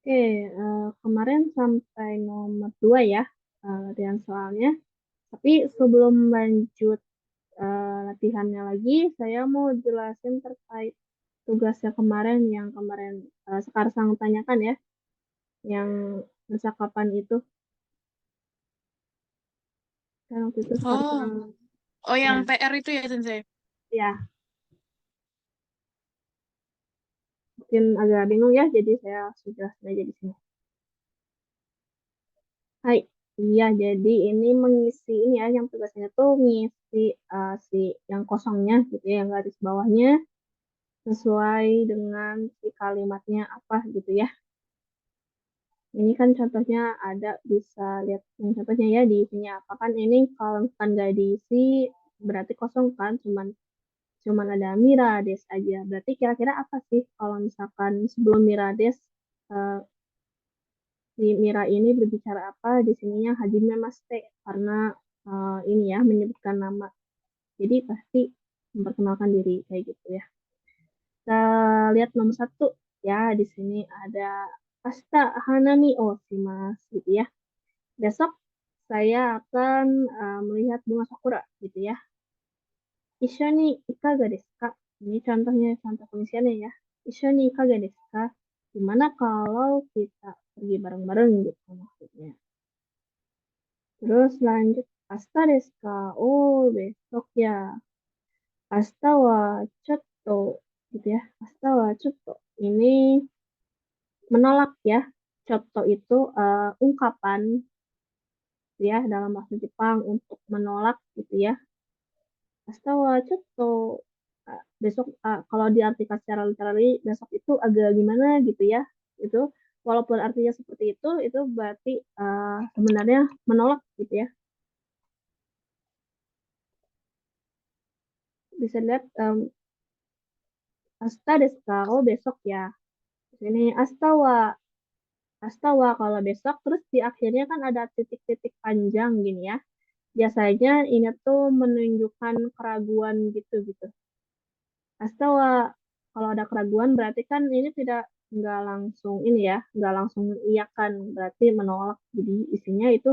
Oke, kemarin sampai nomor 2 ya, latihan soalnya. Tapi sebelum lanjut latihannya lagi, saya mau jelasin terkait tugasnya kemarin yang kemarin Sekarsang tanyakan ya, yang percakapan itu. Kan waktu itu Oh, Sekarsang, oh ya, yang PR itu ya Sensei. ya mungkin agak bingung ya, jadi saya sudah aja di sini. Hai, iya jadi ini mengisi ini ya, yang tugasnya tuh ngisi si yang kosongnya gitu ya, yang garis bawahnya sesuai dengan si kalimatnya apa gitu ya. Ini kan contohnya ada bisa lihat yang contohnya ya diisinya apa kan ini kalau misalkan nggak diisi berarti kosong kan cuman cuman ada Mirades aja. Berarti kira-kira apa sih kalau misalkan sebelum Mirades eh, si Mira ini berbicara apa di sininya Hajime Maste karena ini ya menyebutkan nama. Jadi pasti memperkenalkan diri kayak gitu ya. Kita lihat nomor satu ya di sini ada Asta Hanami Oshimasu gitu ya. Besok saya akan melihat bunga sakura gitu ya. Isho ni ikaga desu ka? Ini contohnya contoh pengisiannya ya. Isho ni ikaga desu ka? Gimana kalau kita pergi bareng-bareng gitu maksudnya. Terus lanjut Asta desu ka? Oh, besok ya. Asta wa chotto gitu ya. Asta wa chotto. Ini menolak ya. Chotto itu ungkapan ya dalam bahasa Jepang untuk menolak gitu ya. Asta wa chotto besok kalau diartikan secara literally besok itu agak gimana gitu ya. Itu walaupun artinya seperti itu berarti sebenarnya menolak gitu ya. Bisa lihat asta desu ka? Oh, besok ya. Ini astawa kalau besok terus di akhirnya kan ada titik-titik panjang gini ya. Biasanya ini tuh menunjukkan keraguan gitu gitu. Astawa kalau ada keraguan berarti kan ini tidak nggak langsung ini ya, nggak langsung iya kan berarti menolak. Jadi isinya itu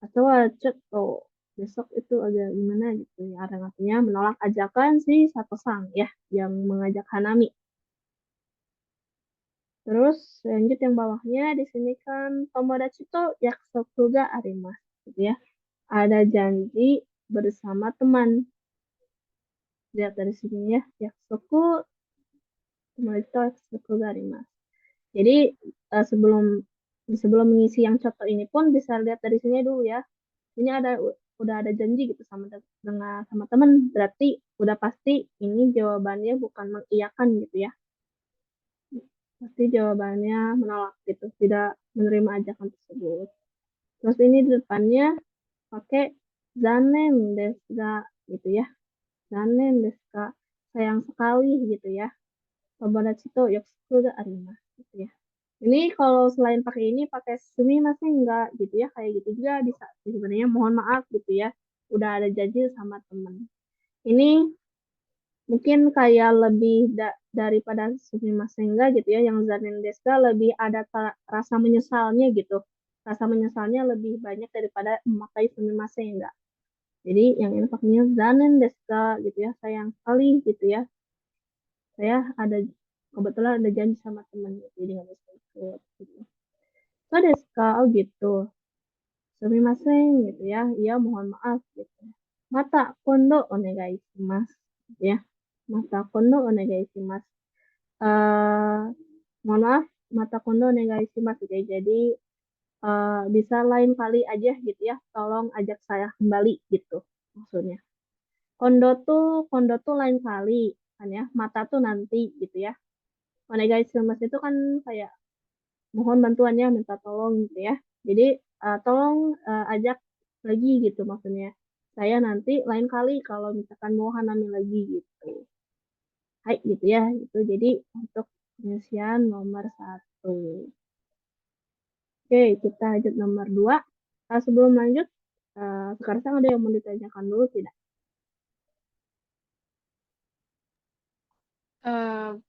astawa ceto besok itu agak gimana gitu ya. Ada artinya menolak ajakan si satu sang ya yang mengajak Hanami. Terus lanjut yang bawahnya di sini kan Tomodachi to yakusoku ga arimasu gitu ya. Ada janji bersama teman. Lihat dari sini ya. Yakusoku Tomodachi to yakusoku ga arimasu. Jadi sebelum sebelum mengisi yang contoh ini pun bisa lihat dari sini dulu ya. Ini ada udah ada janji gitu sama dengan sama teman. Berarti udah pasti ini jawabannya bukan mengiyakan gitu ya. Pasti jawabannya menolak gitu, tidak menerima ajakan tersebut. Terus ini di depannya pakai zanen desu ga gitu ya. Zanen desu ga sayang sekali gitu ya. Tomodachi to yokosuku ga arimasu gitu ya. Ini kalau selain pakai ini pakai sumimasen enggak gitu ya. Kayak gitu juga bisa sebenarnya mohon maaf gitu ya. Udah ada janji sama temen. Ini mungkin kayak lebih daripada sumimasen enggak gitu ya. Yang zanen desu ga lebih ada rasa menyesalnya gitu. Rasa menyesalnya lebih banyak daripada memakai sumimasen enggak. Jadi yang ini pakainya zanen desu ga gitu ya. Sayang sekali gitu ya. Saya ada kebetulan ada janji sama temen gitu. Jadi nggak bisa ikut gitu. So desu ka? Oh gitu. Sumimasen gitu ya. Iya mohon maaf gitu. Mata kondo onegai shimasu gitu ya. Mata kondo onegai shimasu. Eh mohon maaf, mata kondo onegai shimasu gitu ya. Jadi bisa lain kali aja gitu ya. Tolong ajak saya kembali gitu maksudnya. Kondo tuh lain kali kan ya. Mata tuh nanti gitu ya. Onegai shimasu itu kan kayak mohon bantuannya, minta tolong gitu ya. Jadi tolong ajak lagi gitu maksudnya. Saya nanti lain kali kalau misalkan mau Hanami lagi gitu. Hai gitu ya. Itu jadi untuk pengisian nomor satu. Oke, kita lanjut nomor dua. Sebelum lanjut, sekarang ada yang mau ditanyakan dulu tidak?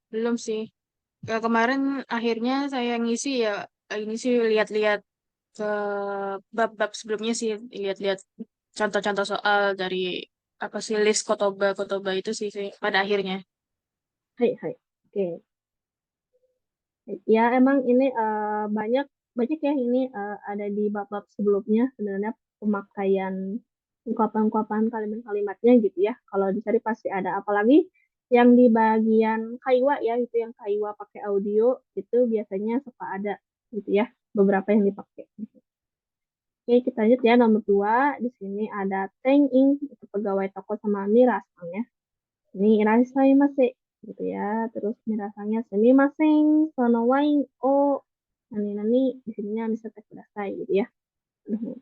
Belum sih. Ya, kemarin akhirnya saya ngisi ya, ini sih lihat-lihat ke bab-bab sebelumnya sih, lihat-lihat contoh-contoh soal dari apa sih list kotoba itu sih pada akhirnya. Hai, hai. Oke. Ya, emang ini banyak banyak ya ini ada di bab-bab sebelumnya sebenarnya pemakaian ungkapan-ungkapan kalimat-kalimatnya gitu ya. Kalau dicari pasti ada. Apalagi yang di bagian kaiwa ya, itu yang kaiwa pakai audio itu biasanya suka ada gitu ya. Beberapa yang dipakai. Gitu. Oke, kita lanjut ya nomor 2. Di sini ada Teng Ing, itu pegawai toko sama Mirasang ya. Ini irasaimase gitu ya. Terus mirasanya sumimasen, sonowain o nani nani di sininya bisa tek kudasai gitu ya. Aduh,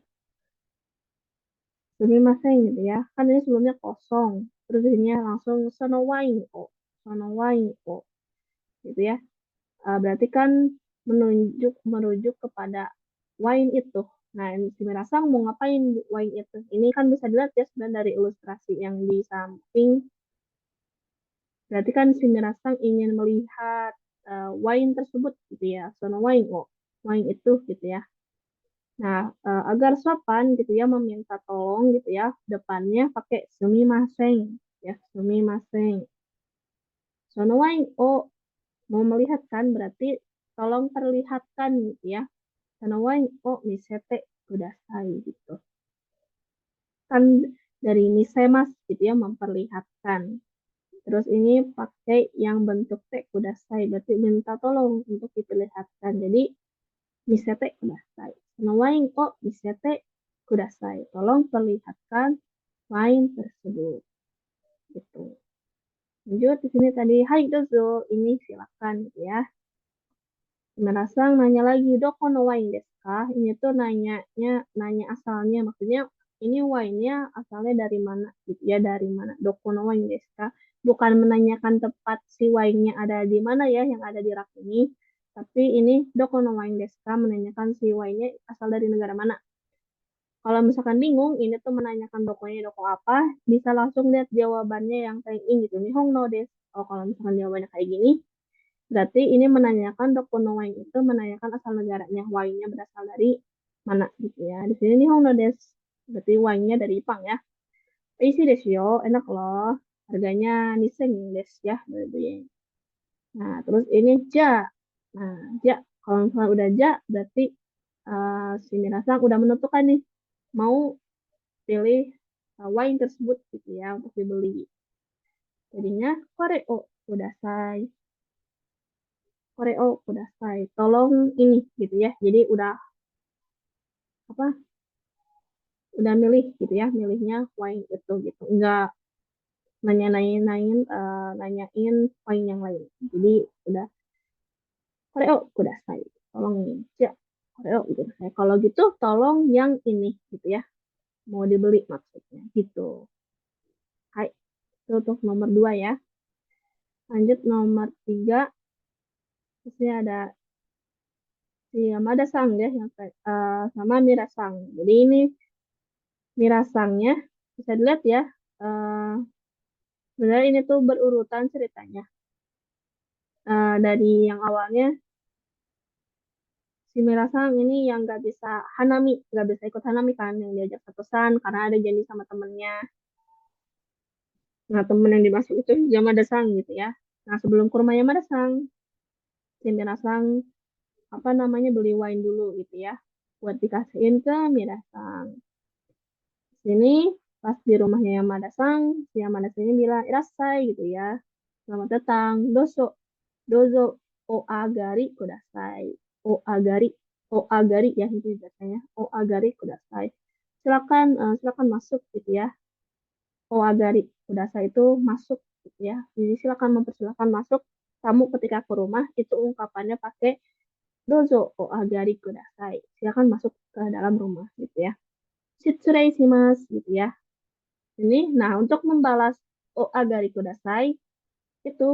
sumimasen gitu ya. Kan ini sebelumnya kosong. Terus di sininya langsung sonowain o gitu ya. Berarti kan merujuk kepada wine itu. Nah, si Mirasang mau ngapain wine itu? Ini kan bisa dilihat ya sebenarnya dari ilustrasi yang di samping. Berarti kan si Mirasang ingin melihat wine tersebut gitu ya, sono wine oh, wine itu gitu ya. Nah, agar sopan gitu ya meminta tolong gitu ya, depannya pakai sumimasen ya, sumimasen. Sono wine oh, mau melihat kan berarti tolong perlihatkan gitu ya. Sono wine oh misete kudasai gitu. Kan dari misemas gitu ya memperlihatkan. Terus ini pakai yang bentuk T kudasai, berarti minta tolong untuk diperlihatkan. Jadi, misete kudasai. Nawain kok misete kudasai. Tolong perlihatkan wine tersebut. Gitu. Lanjut di sini tadi, hai dozo, ini silakan gitu ya. Merasang nanya lagi, doko no wine desu ka? Ini tuh nanya asalnya, maksudnya ini wine-nya asalnya dari mana gitu ya, dari mana? Doko no wine desu ka? Bukan menanyakan tempat si wine-nya ada di mana ya, yang ada di rak ini, tapi ini doko no wine desu ka? Menanyakan si wine-nya asal dari negara mana. Kalau misalkan bingung, ini tuh menanyakan dokonya doko apa, bisa langsung lihat jawabannya yang kayak ini gitu. Nihong no desu. Oh, kalau misalkan jawabannya kayak gini, berarti ini menanyakan Dokuno Wine itu menanyakan asal negaranya. Wine-nya berasal dari mana gitu ya. Di sini nih Honno des. Berarti wine-nya dari Jepang ya. Isi desu yo, enak loh. Harganya niseng des ya, 2.000 yen. Nah, terus ini ja. Nah, ja. Kalau misalnya udah ja, berarti si Minasang udah menentukan nih mau pilih wine tersebut gitu ya untuk dibeli. Jadinya koreo udah say. Koreo udah say. Tolong ini gitu ya. Jadi udah apa udah milih gitu ya milihnya wine itu gitu nggak nanyain wine yang lain jadi udah koreo udah saya tolong ya koreo udah saya kalau gitu tolong yang ini gitu ya mau dibeli maksudnya gitu. Hai itu untuk nomor 2 ya. Lanjut nomor 3. Terusnya ada si Yamada Sang ya yang sama Mirasang. Jadi ini Mirasangnya bisa dilihat ya, eh, sebenarnya ini tuh berurutan ceritanya. Dari yang awalnya si Mirasang ini yang nggak bisa Hanami, nggak bisa ikut Hanami kan, yang diajak satusan karena ada janji sama temennya. Nah, temen yang dimaksud itu Yamada-san gitu ya. Nah, sebelum ke rumah Yamada-san, si Mirasang apa namanya beli wine dulu gitu ya, buat dikasihin ke Mirasang. Sini pas di rumahnya Yamada-san, si Yamada-san ini bilang irasai gitu ya. Selamat datang, dozo o agari kudasai. O agari, o agari ya itu biasanya. O agari kudasai. Silakan masuk gitu ya. O agari kudasai itu masuk gitu ya. Jadi silakan mempersilakan masuk tamu ketika ke rumah itu ungkapannya pakai dozo o agari kudasai. Silakan masuk ke dalam rumah gitu ya. Shitsurei shimasu gitu ya. Ini nah untuk membalas o agari kudasai itu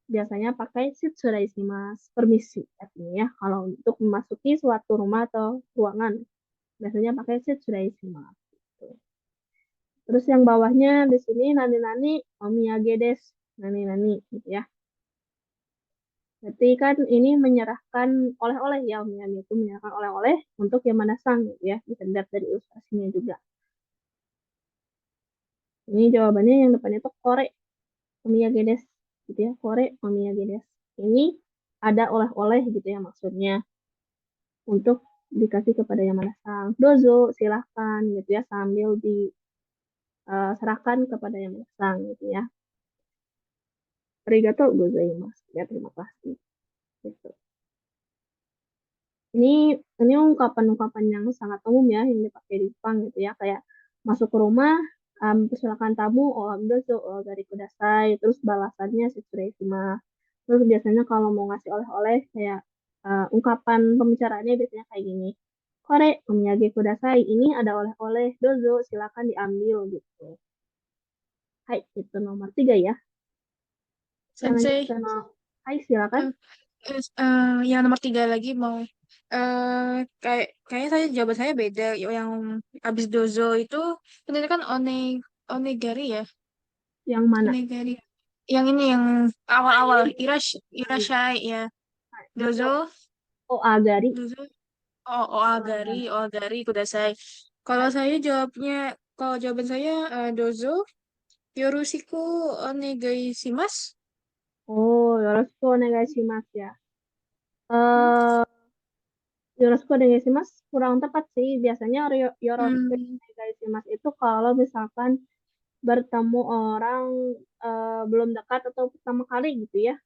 biasanya pakai mas permisi artinya ya kalau untuk memasuki suatu rumah atau ruangan biasanya pakai mas gitu. Terus yang bawahnya di sini nani nani omiyage des nani nani gitu ya. Berarti kan ini menyerahkan oleh-oleh ya, Omiyagi itu menyerahkan oleh-oleh untuk Yamada-san gitu ya. Bisa dilihat dari ilustrasinya juga. Ini jawabannya yang depannya itu kore omiyage desu gitu ya. Kore omiyage desu. Ini ada oleh-oleh gitu ya maksudnya untuk dikasih kepada Yamada-san. Dozo silahkan gitu ya sambil diserahkan kepada Yamada-san gitu ya. Arigatou gozaimasu. Ya terima kasih. Gitu. Ini ini ungkapan-ungkapan yang sangat umum ya yang dipakai di Jepang gitu ya kayak masuk ke rumah persilakan tamu dozo dari kudasai terus balasannya shimasu. Terus biasanya kalau mau ngasih oleh-oleh kayak ungkapan pembicaraannya biasanya kayak gini. Kore omiyage kudasai ini ada oleh-oleh dozo silakan diambil gitu. Hai itu nomor 3 ya. Kita lanjut Sensei, ke Hai silakan. eh, yang nomor 3 lagi mau kayaknya saya jawaban saya beda. Yang abis dozo itu benar kan onegari ya, Yang mana? onegari. Yang ini yang awal-awal Hai. irashai ya. Hai. Dozo, Dozo o agari. dozo. Oh, oagari kudasai. Kalau Hai. saya jawabnya, kalau jawaban saya dozo, yoroshiku onegai shimasu. Oh, yoroshiku onegaishimasu ya. Eh, yoroshiku onegaishimasu kurang tepat sih. Biasanya yoroshiku Hmm. onegaishimasu itu kalau misalkan bertemu orang belum dekat atau pertama kali gitu ya.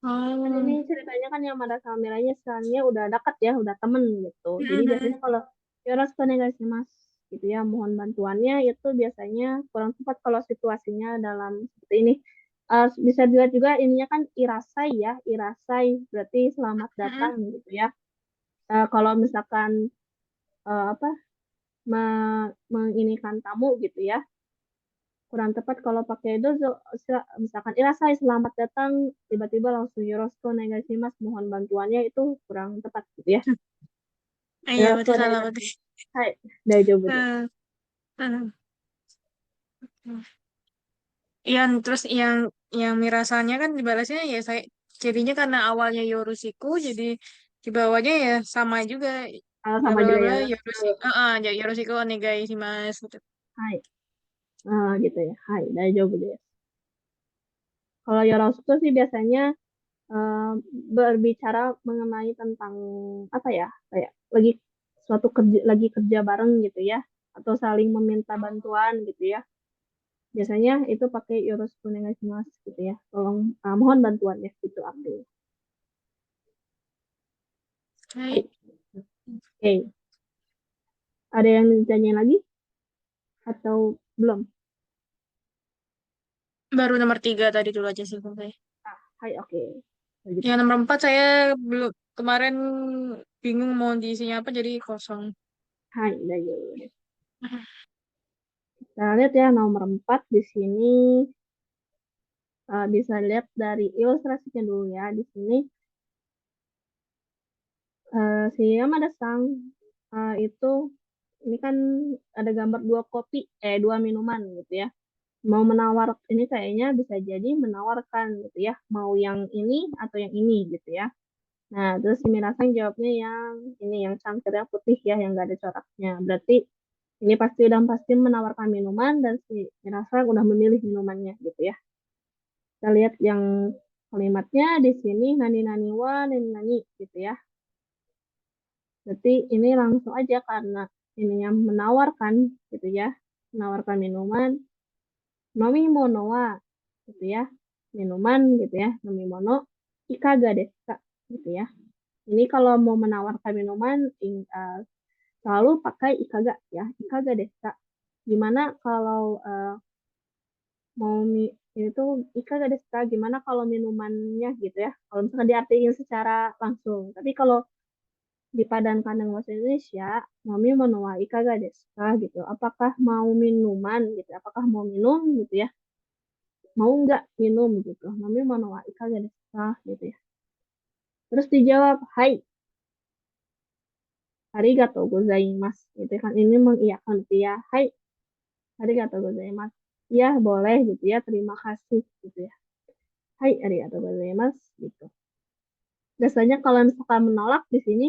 Kan ini Oh. ceritanya kan yang Mada sama Miranya sekarangnya udah dekat ya, udah temen gitu. Jadi Mm-mm. biasanya kalau yoroshiku onegaishimasu gitu ya, mohon bantuannya itu biasanya kurang tepat kalau situasinya dalam seperti ini. Bisa dilihat juga ininya kan irasai ya, irasai berarti selamat datang Mm-mm. gitu ya. Kalau misalkan apa menginikan tamu gitu ya, kurang tepat kalau pakai dozo. Misalkan irasai selamat datang, tiba-tiba langsung yoroshiku onegaishimasu mohon bantuannya itu kurang tepat gitu ya. Iya, Yoroshiku berarti salah berarti. onegaishimasu. Hai, daijoubu desu. Eh, eh. Yang terus yang mirasanya kan dibalasnya ya saya jadinya karena awalnya Yoroshiku jadi di bawahnya ya sama juga bla Sama bla bla juga bla yoroshiku. Yoroshiku jadi Yoroshiku onegai shimasu gitu. Hai, gitu ya. Hai, daijoubu desu. Kalau yoroshiku sih biasanya eh, berbicara mengenai tentang apa ya, kayak suatu kerja lagi kerja bareng gitu ya, atau saling meminta bantuan gitu ya. Biasanya itu pakai yoroshiku onegaishimasu gitu ya. Tolong mohon bantuan ya gitu Abdul. Hai. Hai. Oke, ada yang ditanyain lagi atau belum? Baru nomor 3 tadi dulu aja sih Bang, saya. Hai, oke. Lanjut. Yang nomor 4 saya belum kemarin bingung mau diisinya apa jadi kosong. Hai, daijoubu. Kita lihat ya nomor 4 di sini bisa lihat dari ilustrasinya dulu ya. Di sini si Yamada-san itu ini kan ada gambar dua minuman gitu ya. Mau menawar ini kayaknya bisa jadi menawarkan gitu ya. Mau yang ini atau yang ini gitu ya. Nah, terus si Minasan jawabnya yang ini yang cangkirnya putih ya, yang gak ada coraknya. Berarti ini pasti menawarkan minuman dan si Minasan udah memilih minumannya gitu ya. Kita lihat yang kalimatnya di sini nani nani wa nani nani gitu ya. Berarti ini langsung aja karena ini yang menawarkan gitu ya. Menawarkan minuman. Nomi mono wa gitu ya. Minuman gitu ya. Nomi mono ikaga desu ka gitu ya. Ini kalau mau menawarkan minuman selalu pakai ikaga ya. Ikaga desu ka. Gimana kalau mau ini tuh ikaga desu ka? Gimana kalau minumannya gitu ya. Kalau misalkan diartikan secara langsung. Tapi kalau dipadankan dengan bahasa Indonesia, mami mono wa ikaga desu ka gitu. Apakah mau minuman gitu? Apakah mau minum gitu ya? Mau nggak minum gitu? Mami mono wa ikaga desu ka gitu ya. Terus dijawab, hai, arigatou gozaimasu gitu kan. Ini mengiyakan gitu ya. Hai, arigatou gozaimasu. Ya, boleh gitu ya. Terima kasih gitu ya. Hai, arigatou gozaimasu gitu. Biasanya kalau misalkan menolak di sini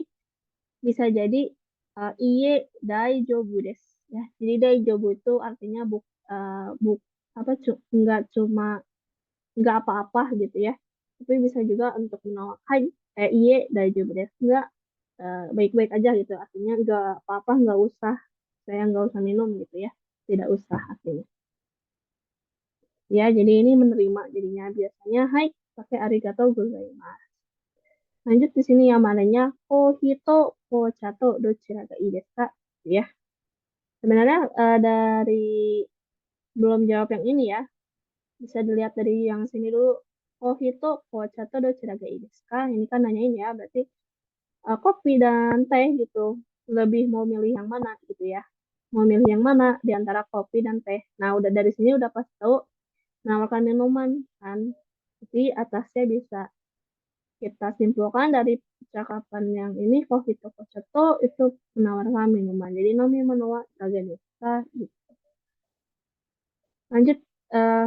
bisa jadi iye daijoubu desu ya. Jadi daijoubu itu artinya buk apa nggak cuma nggak apa-apa gitu ya. Tapi bisa juga untuk menolak hai iye daijoubu desu nggak baik-baik aja gitu. Artinya nggak apa-apa, nggak usah, saya nggak usah minum gitu ya. Tidak usah artinya. Ya, jadi ini menerima jadinya biasanya hai pakai arigato gozaimasu. Lanjut di sini yang mananya kohito kochato dochira ga ii desu ka? Ya. Sebenarnya dari belum jawab yang ini ya, bisa dilihat dari yang sini dulu. Kohito kochato dochira ga ii desu ka? Ini kan nanyain ya, berarti kopi dan teh gitu. Lebih mau milih yang mana gitu ya. Mau milih yang mana di antara kopi dan teh. Nah, udah dari sini udah pasti tahu menawarkan minuman kan. Jadi atasnya bisa kita simpulkan dari percakapan yang ini Kohito Koceto itu menawarkan minuman. Jadi nomi menua Kagenista gitu. Lanjut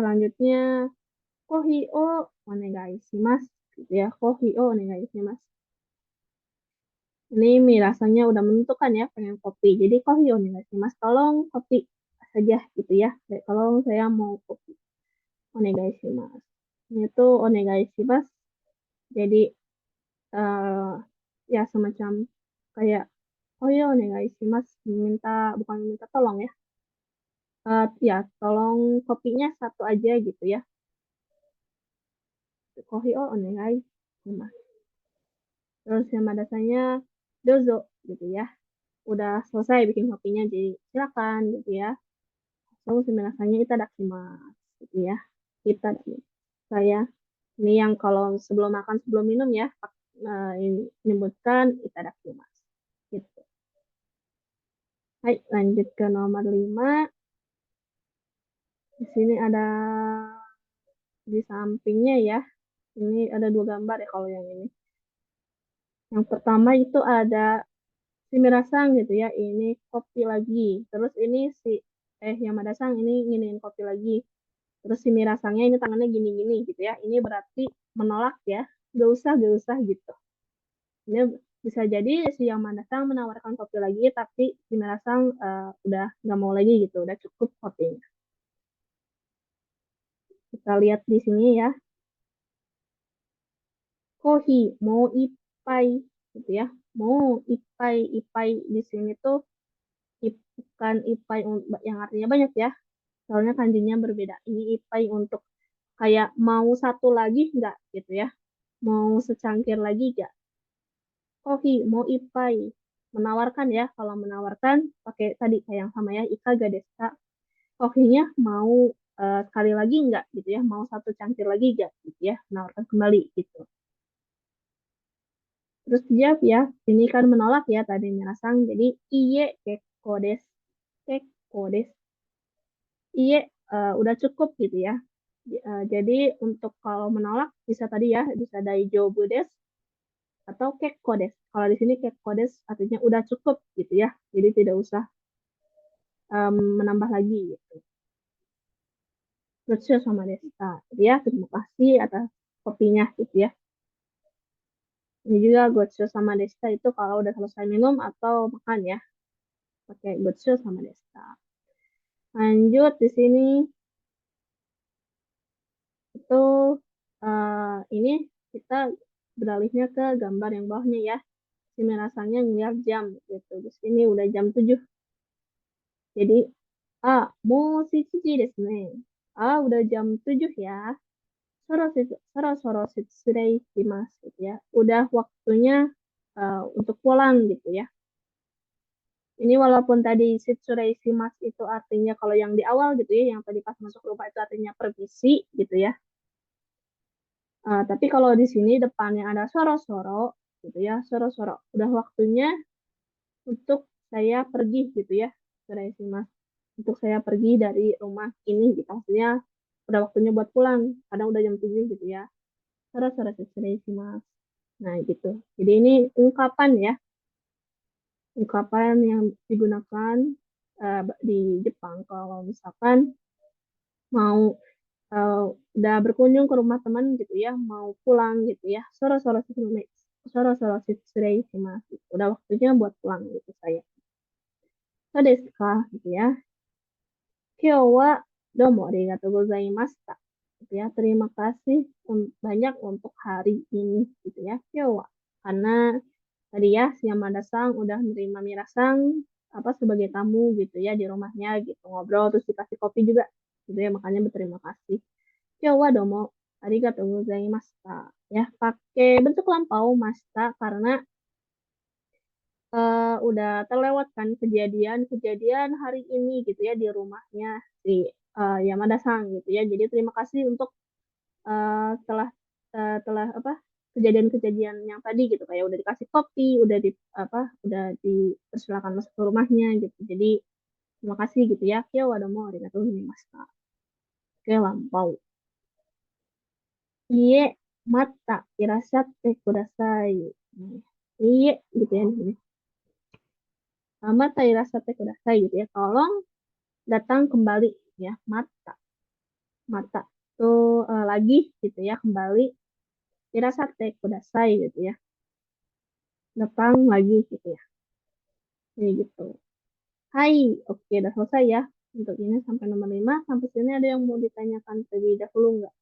lanjutnya kohi o onegai shimasu gitu ya. Kohi o onegai shimasu. Ini Mi rasanya udah menentukan ya pengen kopi. Jadi kohi o onegai shimasu. Tolong kopi saja gitu ya. Tolong saya mau kopi. Onegai shimasu. Ini tuh onegai shimasu. Jadi eh ya semacam kayak oh ya onegai shimasu minta bukan minta tolong ya. Ya tolong kopinya satu aja gitu ya. Kohi o onegai shimasu. Terus yang dasarnya dozo gitu ya. Udah selesai bikin kopinya jadi silakan gitu ya. Langsung sebenarnya itadakimasu gitu ya. Kita saya ini yang kalau sebelum makan sebelum minum ya ini menyebutkan itadakimasu gitu. Baik, lanjut ke nomor 5. Di sini ada di sampingnya ya. Ini ada dua gambar ya kalau yang ini. Yang pertama itu ada si Mirasang gitu ya. Ini kopi lagi. Terus ini si Yamadasang ini nginin kopi lagi. Terus si Mirasangnya ini tangannya gini-gini gitu ya. Ini berarti menolak ya. Gak usah gitu. Ini bisa jadi si Yamadasang menawarkan kopi lagi, tapi si Mirasang udah nggak mau lagi gitu. Udah cukup kopinya. Kita lihat di sini ya. Kohi mau ipai gitu ya. Mau ipai ipai di sini tuh bukan ipai yang artinya banyak ya. Soalnya kanjinya berbeda. Ini ipai untuk kayak mau satu lagi enggak gitu ya. Mau secangkir lagi enggak. Kohi mau ipai menawarkan ya. Kalau menawarkan pakai tadi kayak yang sama ya. Ikaga desu ka? Kohinya mau sekali lagi enggak gitu ya. Mau satu cangkir lagi enggak gitu ya. Menawarkan kembali gitu. Terus dia ya, ini kan menolak ya tadi Minasang. Jadi iye kekko desu. Kekko desu. Iye udah cukup gitu ya. Jadi untuk kalau menolak bisa tadi ya, bisa daijoubu desu atau kekko desu. Kalau di sini kekko desu artinya udah cukup gitu ya. Jadi tidak usah menambah lagi gitu. Gochu sama desu. Jadi ya, terima kasih atas kopinya gitu ya. Ini juga gochu sama desta itu kalau udah selesai minum atau makan ya. Pakai gochu sama desta. Lanjut di sini itu ini kita beralihnya ke gambar yang bawahnya ya. Si rasanya ngeliat jam gitu. Di sini udah jam 7. Jadi mau shichiji desu ne. Udah jam 7 ya. Soro soro shitsurei shimasu gitu ya. Udah waktunya untuk pulang gitu ya. Ini walaupun tadi shitsurei shimasu itu artinya kalau yang di awal gitu ya, yang tadi pas masuk rumah itu artinya permisi gitu ya. Tapi kalau di sini depannya ada soro-soro gitu ya, soro-soro. Udah waktunya untuk saya pergi gitu ya, Mas. Untuk saya pergi dari rumah ini gitu. Maksudnya udah waktunya buat pulang. Kadang udah jam 7 gitu ya. Soro-soro Mas. Nah gitu. Jadi ini ungkapan ya, ungkapan yang digunakan di Jepang kalau misalkan mau uh, udah berkunjung ke rumah teman gitu ya, mau pulang gitu ya. Soro-soro Soro-soro sudah mas. Udah waktunya buat pulang gitu saya. So desu ka gitu ya. Kyo wa domo arigatou gozaimashita. Gitu ya. Terima kasih banyak untuk hari ini gitu ya. Kyo wa. Karena tadi ya si Yamada-san udah menerima Mira-san apa sebagai tamu gitu ya di rumahnya gitu ngobrol terus dikasih kopi juga gitu ya makanya berterima kasih. Kyo wa domo arigatou gozaimashita ya pakai bentuk lampau masta karena udah terlewatkan kejadian-kejadian hari ini gitu ya di rumahnya si Yamada-san gitu ya. Jadi terima kasih untuk telah telah apa kejadian-kejadian yang tadi gitu kayak udah dikasih kopi, udah dipersilakan masuk ke rumahnya gitu. Jadi terima kasih gitu ya. Kyo wa domo arigatou gozaimashita. Oke, lampau. Iye, mata, irasatte kudasai. Iye, gitu ya. Mata irasatte kudasai gitu ya. Tolong datang kembali ya mata mata tuh lagi gitu ya kembali irasate kudasai gitu ya datang lagi gitu ya ini gitu. Hai, oke udah selesai ya untuk ini sampai nomor 5 sampai sini ada yang mau ditanyakan terlebih dahulu nggak?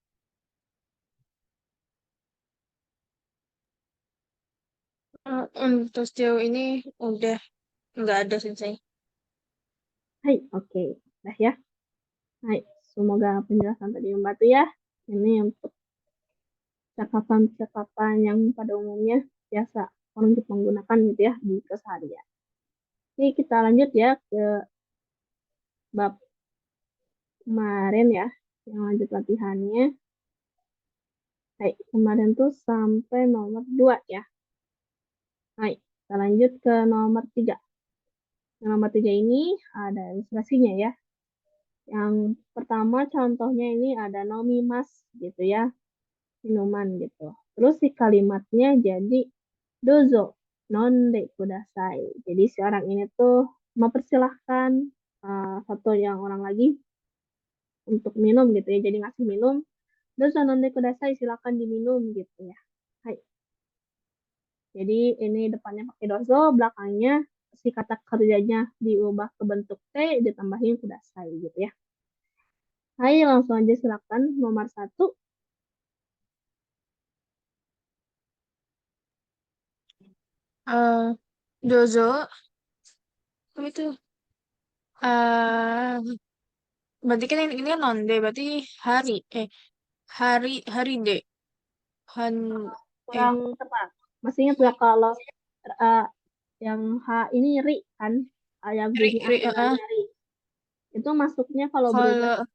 Untuk sejauh ini udah nggak ada sensei. Hai, oke udah ya. Hai, semoga penjelasan tadi membantu ya. Ini untuk cakapan-cakapan yang pada umumnya biasa orang Jepang menggunakan gitu ya di keseharian. Oke, kita lanjut ya ke bab kemarin ya, yang lanjut latihannya. Baik, kemarin tuh sampai nomor 2 ya. Baik, kita lanjut ke nomor 3. Yang nomor 3 ini ada ilustrasinya ya. Yang pertama contohnya ini ada nomimas gitu ya, minuman gitu. Terus si kalimatnya jadi dozo nonde kudasai. Jadi si orang ini tuh mempersilahkan satu yang orang lagi untuk minum gitu ya. Jadi ngasih minum. Dozo nonde kudasai, silakan diminum gitu ya. Hai. Jadi ini depannya pakai dozo, belakangnya si kata kerjanya diubah ke bentuk T, ditambahin kudasai gitu ya. Hai, langsung aja silakan nomor 1. Eh Dozo apa itu eh berarti kan ini kan nonde berarti hari hari hari deh han eh Kurang tepat. Masih ingat nggak kalau uh, yang H ini ri kan? Yang ri bunyi ri akhirannya ri. Itu masuknya kalau berubah kalau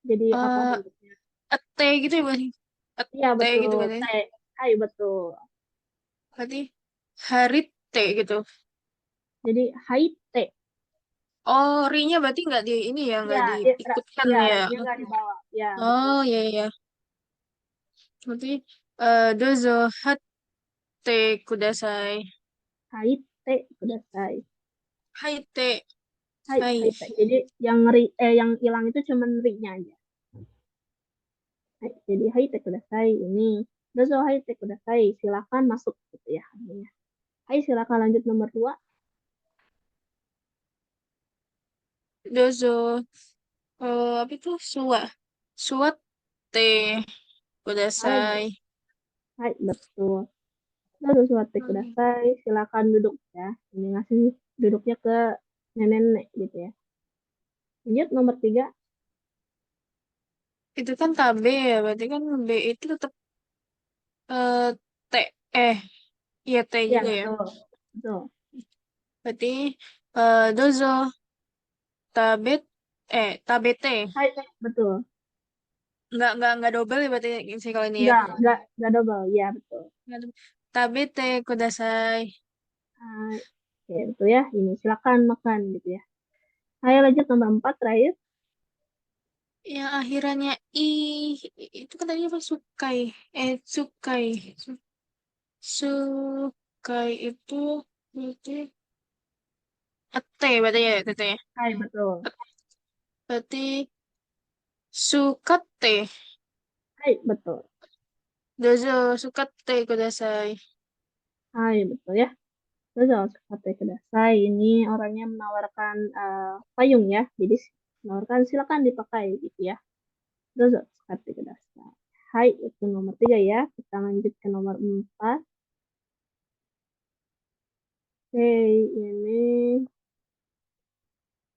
jadi apa eh bentuknya? ete gitu ya berarti Iya ete gitu betul, T. berarti Hai betul. berarti hari T gitu. Jadi hai T. Oh, ri-nya berarti nggak di ini ya, Iya, nggak diikutkan ya, ya. ri-nya nggak dibawa. Ya betul. Oh, iya, iya. Berarti, dozo hatte kudasai. Hai T udah saya. Hai, te. Hai, Hai. hai, hai. Jadi yang hilang itu cuma ri-nya aja. Hai, jadi hai teh kudasai ini. Dozo hai teh kudasai. Silakan masuk gitu ya. Artinya. Hai, silakan lanjut nomor 2. Dozo, apa itu? Suat te Hai, kudasai. hai, betul. Dozo suate Hmm. kudasai. Silakan duduk ya. Ini ngasih duduknya ke nenek-nenek gitu ya. Lanjut nomor 3. Itu kan KB ya, berarti kan B itu tetap eh T. Iya T Ya, juga ya. betul. Betul. Berarti, dozo tabet, tabete. Hai, betul. Nggak double ya berarti sih kalau ini ya. Enggak double. Ya, betul. Tabete kudasai. Hai. Oke, betul ya. Ini silakan makan gitu ya. Ayo lanjut nomor 4 terakhir. Yang akhirannya i itu kan tadi apa sukai. Sukai. Sukai itu berarti ete berarti ya teteh. Hai, betul. Berarti sukate. Hai, betul. dozo sukatte kudasai. Hai, betul ya. Dozo sukate kudasai. Ini orangnya menawarkan payung ya. Jadi menawarkan silakan dipakai gitu ya. Dozo sukate kudasai. Hai, itu nomor 3 ya. Kita lanjut ke nomor 4. Oke, ini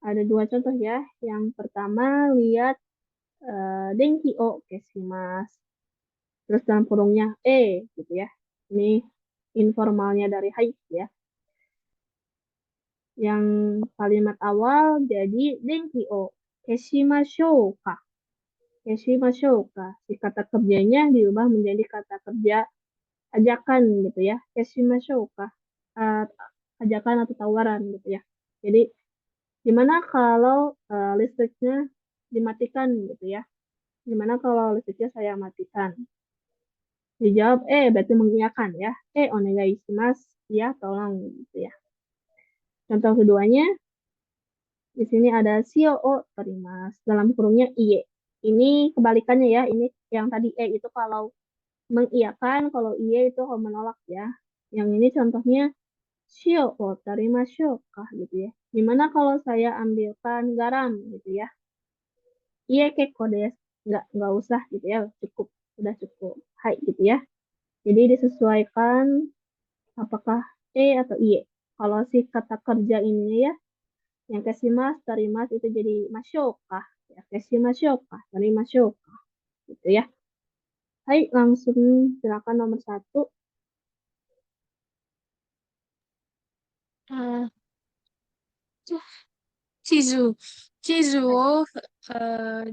ada dua contoh ya. Yang pertama, lihat Denki o kesimasu. Terus dalam kurungnya gitu ya. Ini informalnya dari hai ya. Yang kalimat awal jadi Denki o keshimashou ka. Keshimashou ka. Si kata kerjanya diubah menjadi kata kerja ajakan gitu ya. Keshimashou ka. Uh, ajakan atau tawaran gitu ya. Jadi gimana kalau listriknya dimatikan gitu ya? Gimana kalau listriknya saya matikan? Dijawab berarti mengiyakan ya. Onegai shimasu. Ya, tolong gitu ya. Contoh keduanya, di sini ada shio o terimasu. Dalam kurungnya iye. Ini kebalikannya ya. Ini yang tadi itu kalau mengiyakan, kalau iye itu kalau menolak ya. Yang ini contohnya shio o terimasu kah gitu ya. Gimana kalau saya ambilkan garam gitu ya. Iye kekko desu. Nggak usah gitu ya. Cukup. Sudah cukup. Hai gitu ya. Jadi disesuaikan apakah atau iye. Kalau si kata kerja ini ya, yang kesimas, tarimas itu jadi masyokah. Ya, kesimasyokah, tarimasyokah. Gitu ya. Hai, langsung silakan nomor 1. Ah, Chizu. Chizu Hai, wo,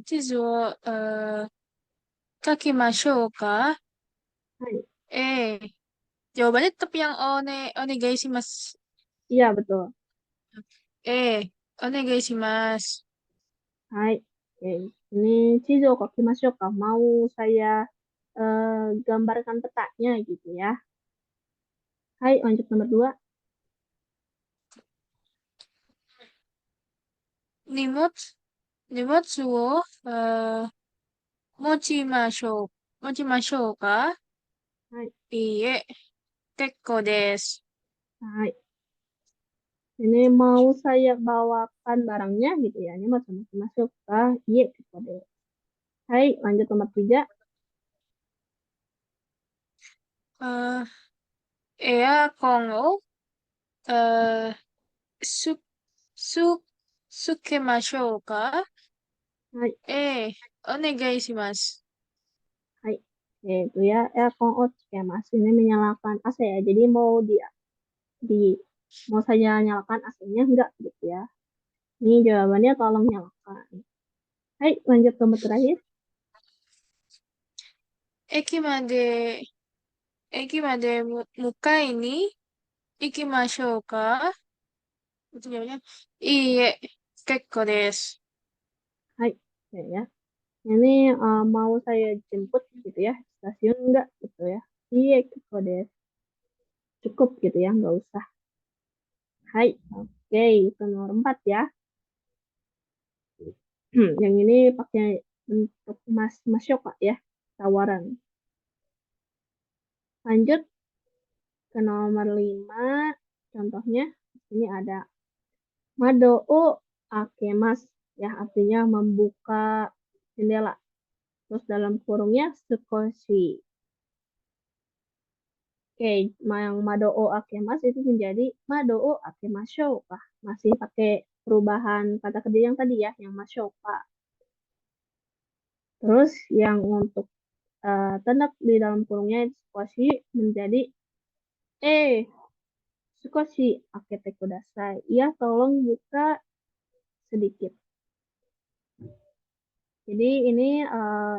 chizu wo, kakimashou ka? hai. Eh, jawabannya tetap yang onegaishimasu. Iya, betul. Onegaishimasu. Hai. Oke. Ini Cizo Kokimashioka. Mau saya gambarkan petanya gitu ya. Hai, lanjut nomor 2. Nimotsu, nimotsu wo, mochimashou, mochimashou ka? Hai, Iie, kekko desu. hai. Ini mau saya bawakan barangnya gitu ya. Ini masuk masuk ke iya kode. Hai, lanjut nomor 3. Eh, ea kongo, eh, su, su, sukemashou ka? Hai, Onegaishimasu. hai. Itu ya, aircon out ya Mas. Ini menyalakan AC ya. Jadi di mau saya nyalakan AC-nya enggak gitu ya. Ini jawabannya tolong nyalakan. Hai, lanjut nomor terakhir. 駅まで迎えに行きましょうか? Itu jawabnya, iie, kekko desu. Hai, ya. Ini mau saya jemput gitu ya. Stasiun enggak gitu ya. Iya, kode cukup gitu ya, enggak usah. Hai, oke, itu nomor 4 ya. Yang ini pakai bentuk masyoka ya, tawaran. Lanjut ke nomor 5. Contohnya, ini ada Madou akemas, ya artinya membuka jendela. Terus dalam kurungnya sukoshi. Oke, yang Madou akemas itu menjadi Madou akemashou kah? Masih pakai perubahan kata kerja yang tadi ya, yang masyoka. Terus yang untuk tanda di dalam kurungnya sukoshi menjadi eh sukoshi akete kudasai. Iya, tolong buka sedikit. Jadi ini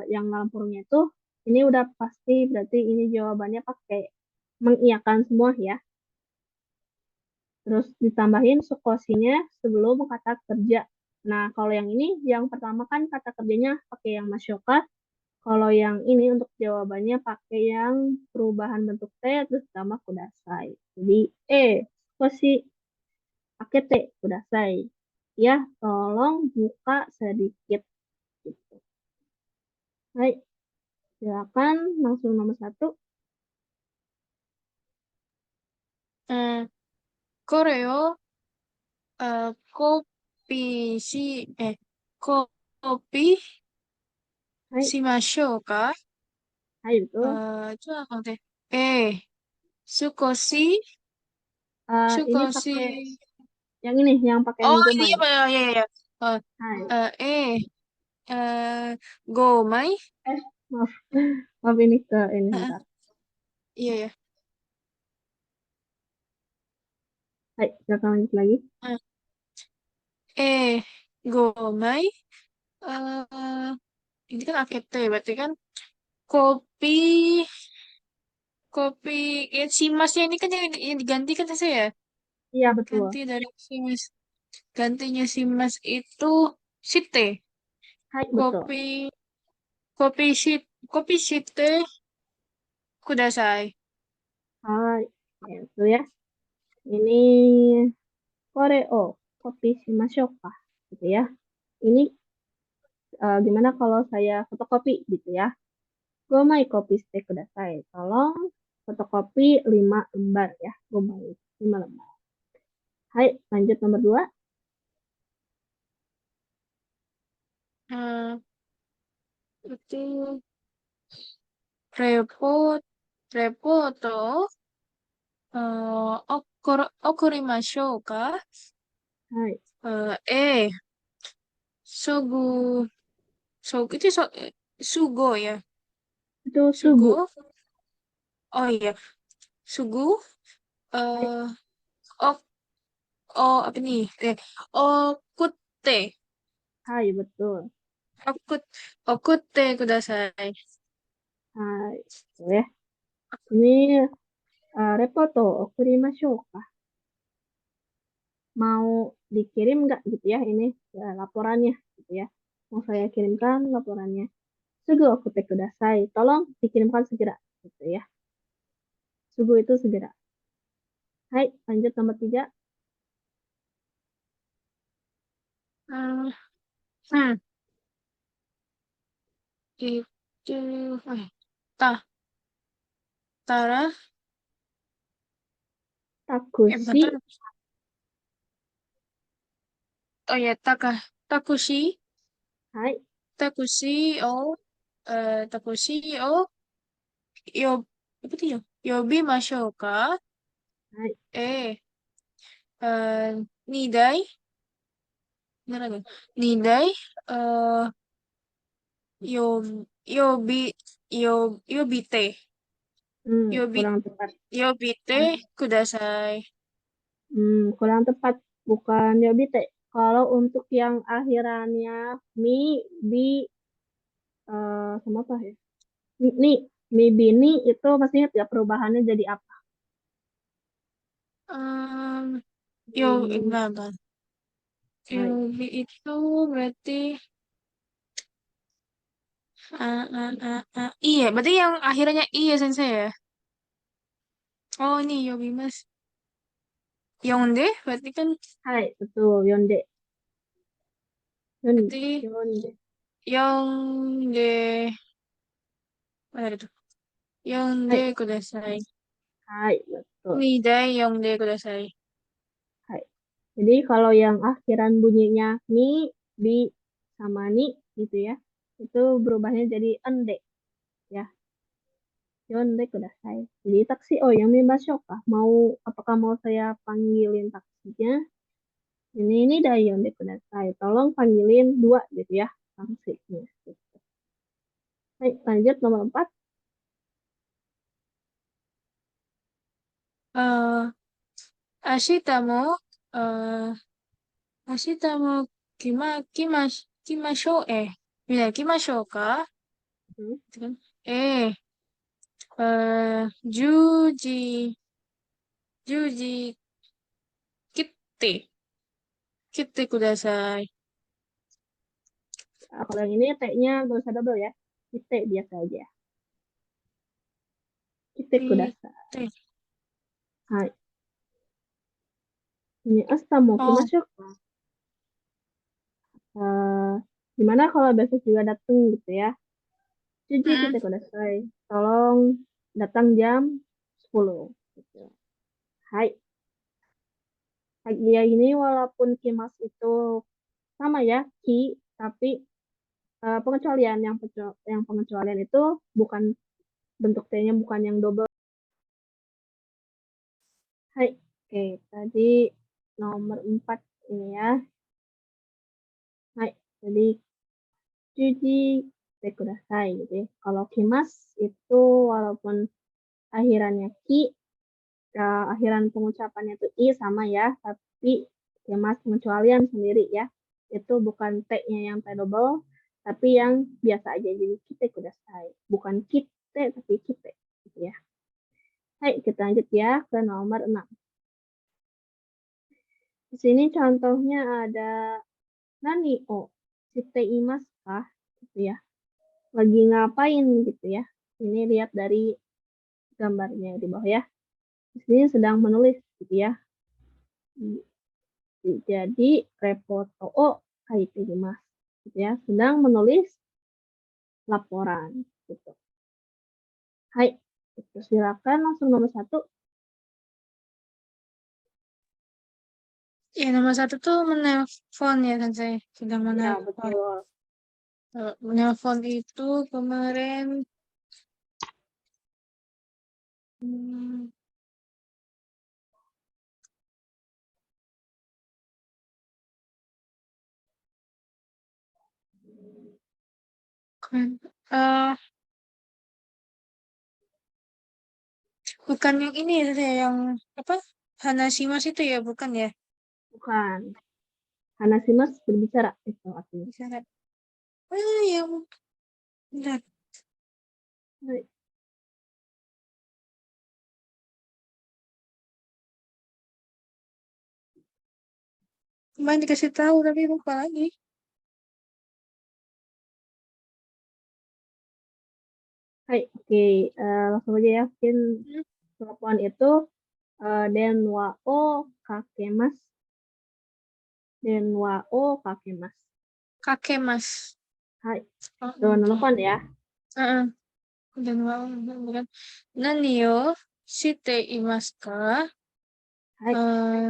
yang dalam kurungnya itu ini udah pasti berarti ini jawabannya pakai mengiyakan semua ya. Terus ditambahin sukosinya sebelum kata kerja. Nah, kalau yang ini yang pertama kan kata kerjanya pakai yang masyoka. Kalau yang ini untuk jawabannya pakai yang perubahan bentuk T terus tambah kudasai. Jadi sukoshi akete kudasai. Ya, tolong buka sedikit gitu. Baik, Silakan langsung nomor satu. Eh, Koreo, kopi ko- kopi Hai, shimashou ka? hai betul. Itu apa teh? Eh, sukoshi, Ini sukoshi. pakai yang ini, yang pakai Oh gomai. iya, Pak. Ya, ya, ya. Eh, Hai. gomai. Maaf, maaf ini ke ini Eh, bentar. iya ya. Hai, silakan lanjut lagi. Eh, eh, gomai. eh ini kan akete, berarti kan kopi, kopi. Ya, si masnya ini kan yang diganti kan saya ya. Iya betul. Ganti dari si mas. Gantinya si mas itu site. Hai betul. Kopi, kopi shit, kopi site kudasai. Hai, ya, itu ya. Ini Koreo, kopi Shimashoka, gitu ya. Ini gimana kalau saya fotokopi gitu ya. Gomai kopi steak kudasai. Tolong fotokopi 5 lembar ya. Gomai 5 lembar. Hai, lanjut nomor 2. Eh, itu repot, repot toh. Okurimashou ka? Hai, Eh, sogu, itu sugo ya. itu sugu. Sugo. Oh iya, sugu. Hai, Eh, ok, oh apa nih? Okutte, hai betul. okut, okutte kudasai. Hai, tuh ya. Ini repoto okurimashouka. Mau dikirim nggak gitu ya ini laporannya gitu ya. Mau saya kirimkan laporannya. Sugu okute kudasai. Tolong dikirimkan segera gitu ya. Sugu itu segera. Hai, lanjut nomor 3. Hmm, hmm, itu, tah, tara, bentar. Takushi. Oh ya, takushi, Hai, takushi, takushi, yo, apa tuh yo? Yobi mashou ka? hai. Eh, nidai, bener lagi. Nidai, eh, yo, yobi, yobite, yobi, Kurang tepat. yobite, Nah, kudasai. kurang tepat. Bukan Yobite. Kalau untuk yang akhirannya mi, bi, sama apa ya? Ni, mi, bini itu masih ingat ya perubahannya jadi apa? Mi, bini. Bentar, bentar. Hai. Yobi itu berarti, iya, berarti yang akhirnya iya sensei ya. Oh, ini Yobi Mas. Yongde, berarti kan, Hai, betul. Yonde. berarti Yonde. Yongde, mana itu? Yongde Hai, kudasai. hai, betul. Nidai Yongde kudasai. Hai. Jadi kalau yang akhiran bunyinya mi, bi, sama ni gitu ya, itu berubahnya jadi ende ya. Yonde kudasai. Jadi taksi, oh yang Mibashoka. Apakah mau saya panggilin taksinya? Ini dari Yonde kudasai. Tolong panggilin 2 gitu ya, taksinya. Gitu. Baik, lanjut nomor 4. Eh, Ashita mo, eh, Ashita mo kimashou, kimashou ka? Hmm. Gitu kan. Eh, 10時、10時、切って、切ってください。Kalau yang ini T-nya gak usah double ya. Kita biasa aja. Kita kudasai. 切って。Hai. Ini asta mau Oh, kimashou. eh Gimana kalau besok juga datang gitu ya? Cuci kita kudasai. Tolong datang jam 10. Gitu. Hai. Ya ini walaupun kimas itu sama ya, ki, tapi pengecualian yang pengecualian itu bukan bentuk T-nya bukan yang double. Hai. Oke, tadi nomor 4 ini ya. Hai. Jadi cuci te kudasai gitu ya. Kalau kimas itu walaupun akhirannya ki, akhiran pengucapannya itu i sama ya, tapi kimas pengecualian sendiri ya. Itu bukan T-nya yang T double, tapi yang biasa aja. Jadi kite kudasai. Bukan kite, tapi kite. Gitu ya. Hai, kita lanjut ya ke nomor 6. Di sini contohnya ada nani o shite imasu ka? Gitu ya. Lagi ngapain gitu ya. Ini lihat dari gambarnya di bawah ya. Di sini sedang menulis gitu ya. Jadi repoto o kaite imasu gitu ya. Sedang menulis laporan gitu. Hai, itu silakan langsung nomor 1. Ya, nomor 1 tuh menelpon ya kan saya sedang Ya, menelpon. betul. Menelpon itu kemarin hmm, kan, bukan yang ini ya yang apa Hanashimas itu ya bukan ya Bukan. Hanashimasu berbicara itu artinya. bisa nggak? Yang bentar. Hai. Kemarin dikasih tahu tapi lupa lagi. Hai, oke. Langsung aja ya. Mungkin Hmm, telepon itu denwa o kakemasu. Denwa o kakemasu. kakek mas. Hai. Oh, Tuh, telepon ya. heeh. Dan wow, bukan. Nani yo shite imasu ka? Hai. Eh,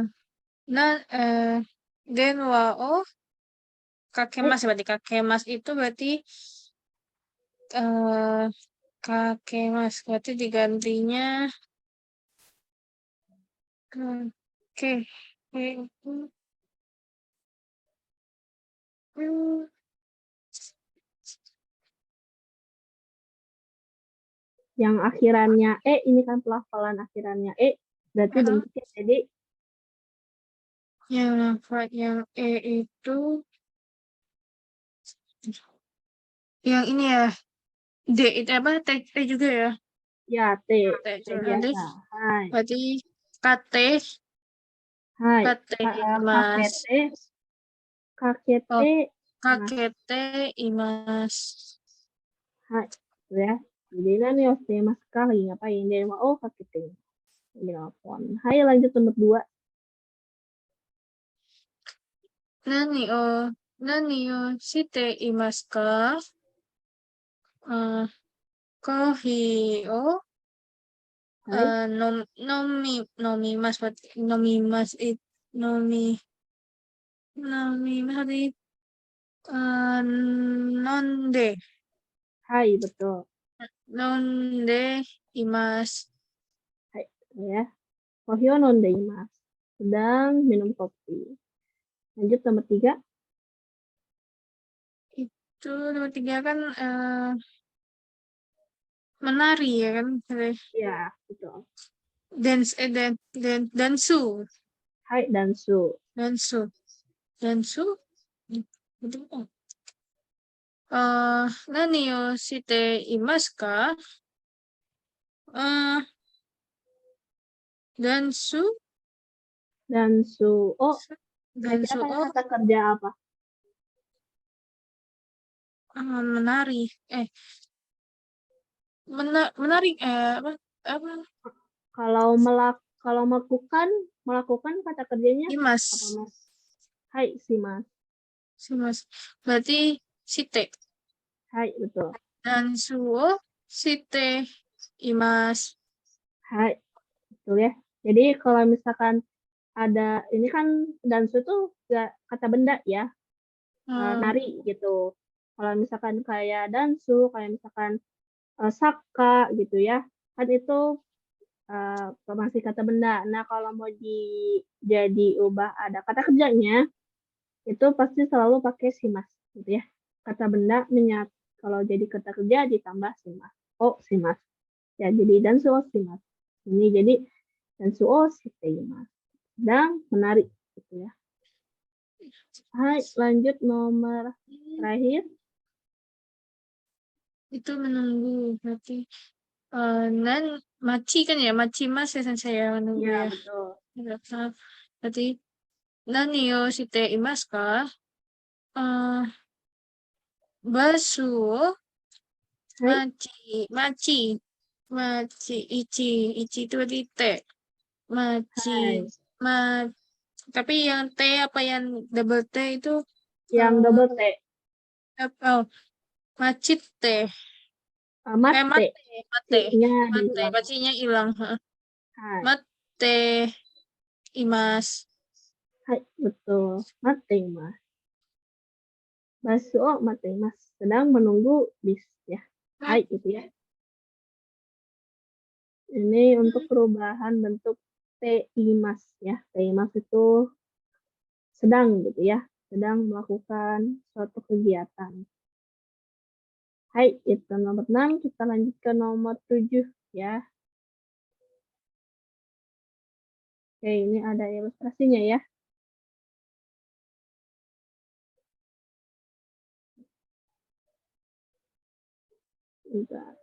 na denwa o Hai. kakemas berarti kakemas itu berarti eh kakemas berarti digantinya ke itu hmm, Yang akhirannya ini kan pelafalan akhirannya berarti heeh. bentuknya jadi yang e itu yang ini ya D itu apa T juga ya ya T. T T juga nanti biasa. Hai. berarti KT Hai. KT Mas KKT. KKT. oh Mas. KKT Imas Hai. Tuh ya. Jadi nani o mas lagi ngapain? Denwa o KKT. Ini telepon. Hai, lanjut nomor 2. Nani o Nani o shite imasu ka? Eh, Kohi o Hai. nomimas berarti nomimas it nomi nomimas berarti nonde Hai, betul. nonde imas Hai. Ya. Kohyo nondeimasu. Sedang minum kopi. Lanjut nomor 3. itu nomor 3 kan menari ya kan Ya, betul. dance dansu Hai, dansu. dansu dansu betul kan? Nani yo shite imasu ka? Eh, dansu Dansu. Oh, kira-kira dansu oh kata kerja apa? menari menari apa apa Kalau kalau melakukan kata kerjanya imas apa, Mas? Hai, si Mas. si mas berarti site Hai, betul. dansuo shite imasu. Hai, betul ya. Jadi kalau misalkan ada ini kan dansu tuh gak kata benda ya, Hmm, nari gitu. Kalau misalkan kayak dansu, kayak misalkan saka gitu ya, kan itu masih kata benda. Nah kalau mau jadi ubah ada kata kerjanya, itu pasti selalu pakai simas gitu ya. Kata benda menyat kalau jadi kata kerja ditambah simas. Oh simas. Ya jadi dansuo simas. Ini jadi dansuo shiteimasu. Sedang menari gitu ya. Hai, lanjut nomor terakhir. itu menunggu berarti nan maci kan ya maci mas ya sensei ya menunggu Ya ya. betul. Berarti nani yo shite imasu ka? Eh, Basuo Hai, maci maci maci ichi ichi itu berarti T maci hai. ma tapi yang T apa yang double T itu Yang eh double T. oh macit T Mate. mate mate C-nya mate diulang. macinya hilang heeh. Hai, Mate imas. hai, betul. Mate, mas. Basuo mate, mas. Sedang menunggu bis ya. Hai, gitu ya. Ini untuk perubahan bentuk T-I-mas ya. T-I-mas itu sedang gitu ya. Sedang melakukan suatu kegiatan. Hai, itu nomor 6. Kita lanjut ke nomor 7 ya. Oke, ini ada ilustrasinya ya. Bentar.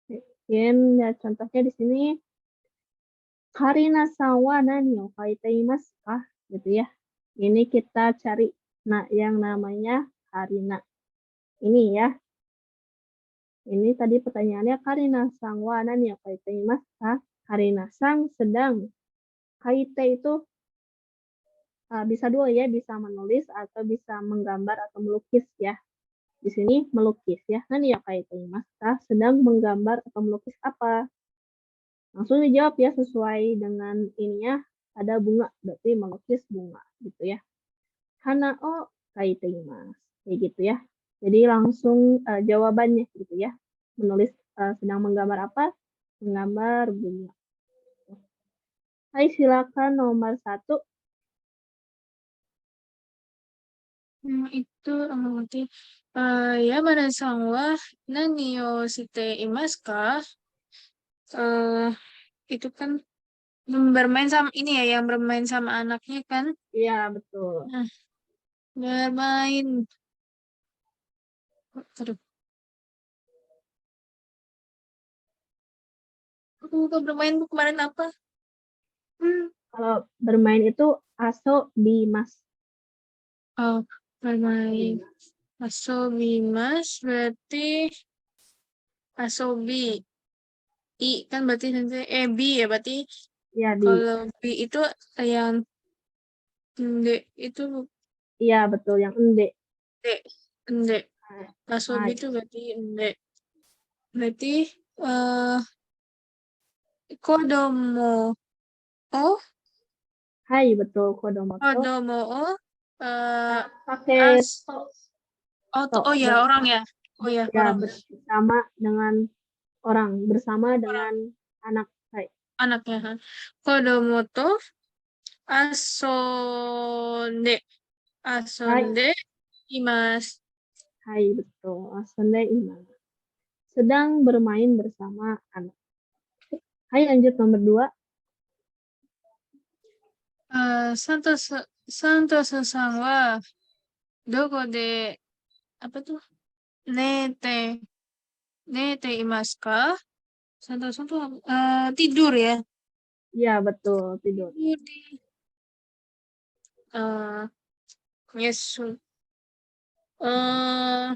Mungkin ya contohnya di sini Karina sawa nani o kaitaimasu ka? Gitu ya. Ini kita cari nah yang namanya Karina. Ini ya. Ini tadi pertanyaannya Karina sang wa nani o kaitaimasu ka? Karina sang sedang. Kaite itu bisa dua ya, bisa menulis atau bisa menggambar atau melukis ya. Di sini melukis ya. Nani o kaitaimasu ka? Sedang menggambar atau melukis apa? Langsung dijawab ya sesuai dengan ininya ada bunga, berarti melukis bunga gitu ya. Hanao kaiteimasu. Kayak gitu ya. Jadi langsung jawabannya gitu ya. Menulis sedang menggambar apa? Menggambar bunga. Hai, silakan nomor 1. Itu berarti ya mana sangwa nani yo shite imasu ka? Eh itu kan bermain sama ini ya yang bermain sama anaknya kan? Iya, betul. Nah, bermain. Aduh, aku lupa bermain bu kemarin apa? Hmm. Kalau bermain itu aso bimas. Oh, Aso bermain. bimas. Asobi mas berarti asobi. I kan berarti nanti B ya berarti Iya, bi. kalau B itu yang D itu Iya, betul yang ende. D. D. Asobi Hai. itu berarti D. Berarti eh kodomo oh Hai, betul kodomoto. kodomo eh Pakai as to. oh, To. oh ya orang ya. Oh ya Ya, orang bersama dengan orang. Bersama orang dengan anak. Hai. anaknya. Ha. Kodomo to asonde Hai. asonde imas. Hai, betul. Sunday Iman. Sedang bermain bersama anak. Hai, lanjut nomor 2. Santos Santos sang wa doko de apa tuh nete nete imasu ka? Santos tuh tidur ya. Iya, betul. Tidur. Tidur di eh Yesun eh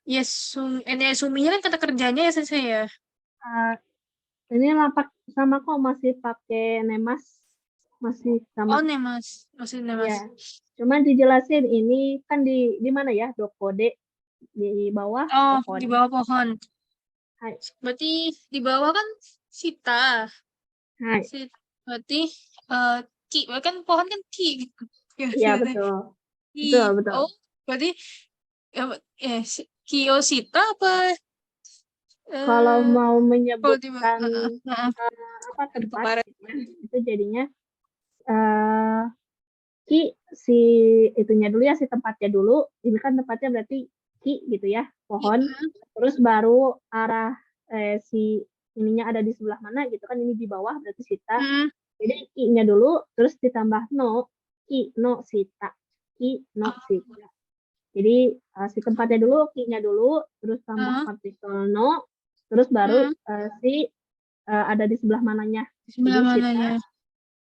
Yesum Suminya kan kata kerjanya ya saya ya. Ah, ini lapak sama kok masih pakai nemas. masih sama. Oh, nemas. Masih nemas. Ya, cuman dijelasin ini kan di mana ya? Dokode di bawah Oh, pohon. di bawah pohon. Hai, Berarti di bawah kan Sita. hai. Berarti eh Ki. Kan pohon kan Ki. Ya, Iya ya, betul, Ki. betul, betul. Oh, berarti eh, Kiyosita apa? Kalau Eh, mau kalau di menyebutkan apa ada tempat pekaret. gitu ya, itu jadinya eh ki si itunya dulu ya, si tempatnya dulu. Ini kan tempatnya berarti ki gitu ya, pohon. Terus baru arah si ininya ada di sebelah mana gitu kan, ini di bawah berarti Sita. Hmm. Jadi ki-nya dulu terus ditambah no, ki no Sita, ki no Sita. Jadi si tempatnya dulu, ki-nya dulu, terus tambah Ah, partikel no, terus baru hmm. si ada di sebelah mananya. Di Jadi sebelah Sita, mananya?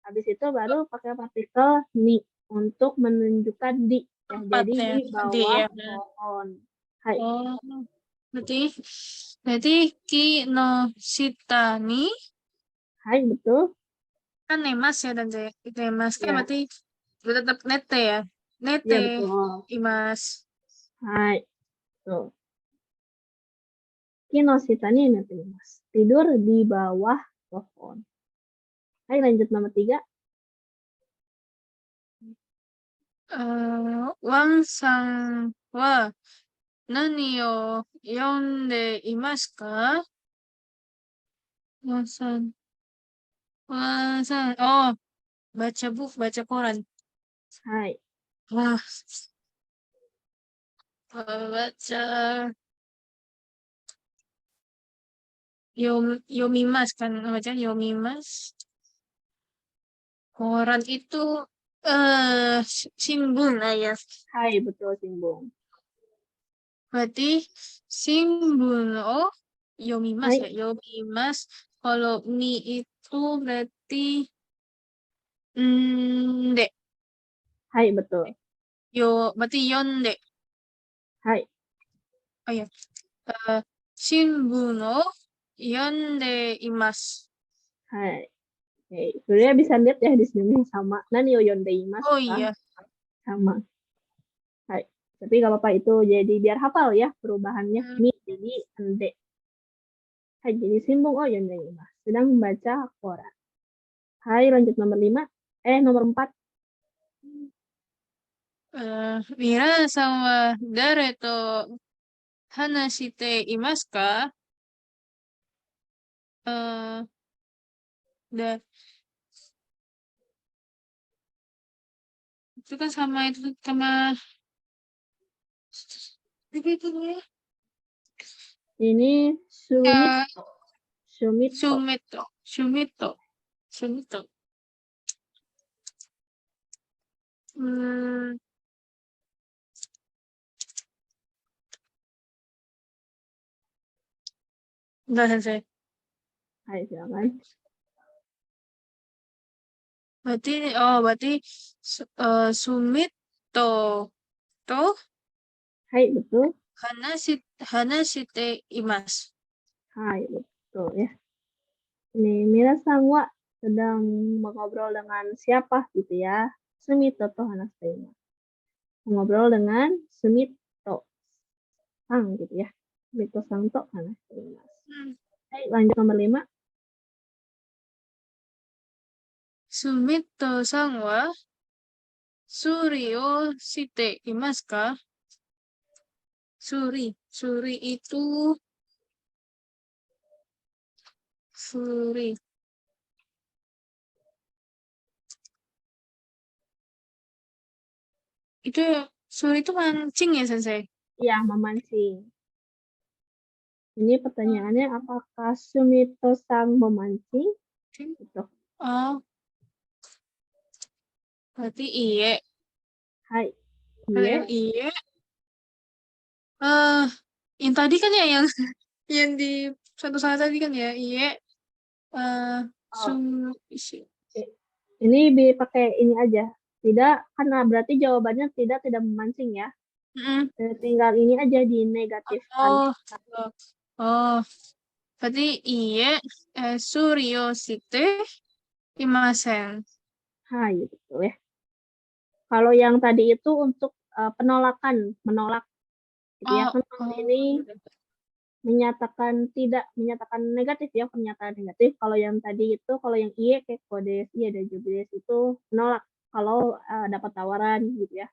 habis itu baru pakai partikel ni untuk menunjukkan di. Ya, jadi Tempatnya. di Di bawah ya. pohon. Hai, Oh, berarti berarti Ki no Sitani hai betul. kan nemas ya dan nemas kan Ya, berarti tetap nete ya. Nete ya betul. imas. Hai, tuh. Kinosita nih nanti mas. Tidur di bawah pohon. Hai, lanjut nomor 3. Wang sang wa nani o yonde imasu ka? Wang sang oh, baca buku, baca koran. Hai, Wah, baca Yomimas kan baca Yomimas. Koran itu simbol lah ya. hai betul Simbung. Berarti simbol oh Yomimas ya. Hai, Yomimas kalau mi itu berarti dek. hai betul. Berarti yonde. Hai, Oh ya. Eh, simbol oh yonde imas. hai. Oke, sebenarnya bisa lihat ya di sini sama. Nani oyondeimasu Oh kah? iya. Sama. Hai. Tapi kalau apa itu jadi biar hafal ya perubahannya. Hmm. Mi jadi ende. Hai, jadi Simbung oyondeimasu. Sedang membaca koran. Hai, lanjut nomor 5. Nomor 4. Mira sama Dare to hanashite imasu ka? Eh, da, itu kan sama itu sama itu ya. Ini Ya, Sumito. Sumito. Sumito, Sumito, Sumito. Hmm, enggak selesai. Hai, silakan. Berarti Sumito to Hai, betul. hanashite imas. Hai, betul ya. Ini Mira wa sedang mengobrol dengan siapa gitu ya. Sumito to hanastema. Mengobrol dengan Sumito sang gitu ya. Sumito sang to hanastema. Hmm. Hai, lanjut nomor 5. Sumito san wa suri o shite imasu ka? Suri itu suri. Itu suri itu mancing ya, Sensei? Ya, memancing. Ini pertanyaannya apakah Sumito sang memancing? Mancing. Gitu. Oh, berarti iye. Hai, Kalau iya. yang iye, eh yang tadi kan ya yang yang di satu saat tadi kan ya, iye, eh Oh, sum, ini dipakai ini aja. Tidak, karena berarti jawabannya tidak memancing ya. mm, Tinggal ini aja dinegatifkan. oh, oh, oh, berarti iye, surio shite imasen. Hai, betul ya. Kalau yang tadi itu untuk penolakan, menolak gitu ya. Oh, Kan kalau oh. ini menyatakan tidak, menyatakan negatif ya, pernyataan negatif. Kalau yang tadi itu, kalau yang IE kayak kodes, iya dan jubiles itu menolak kalau dapat tawaran gitu ya.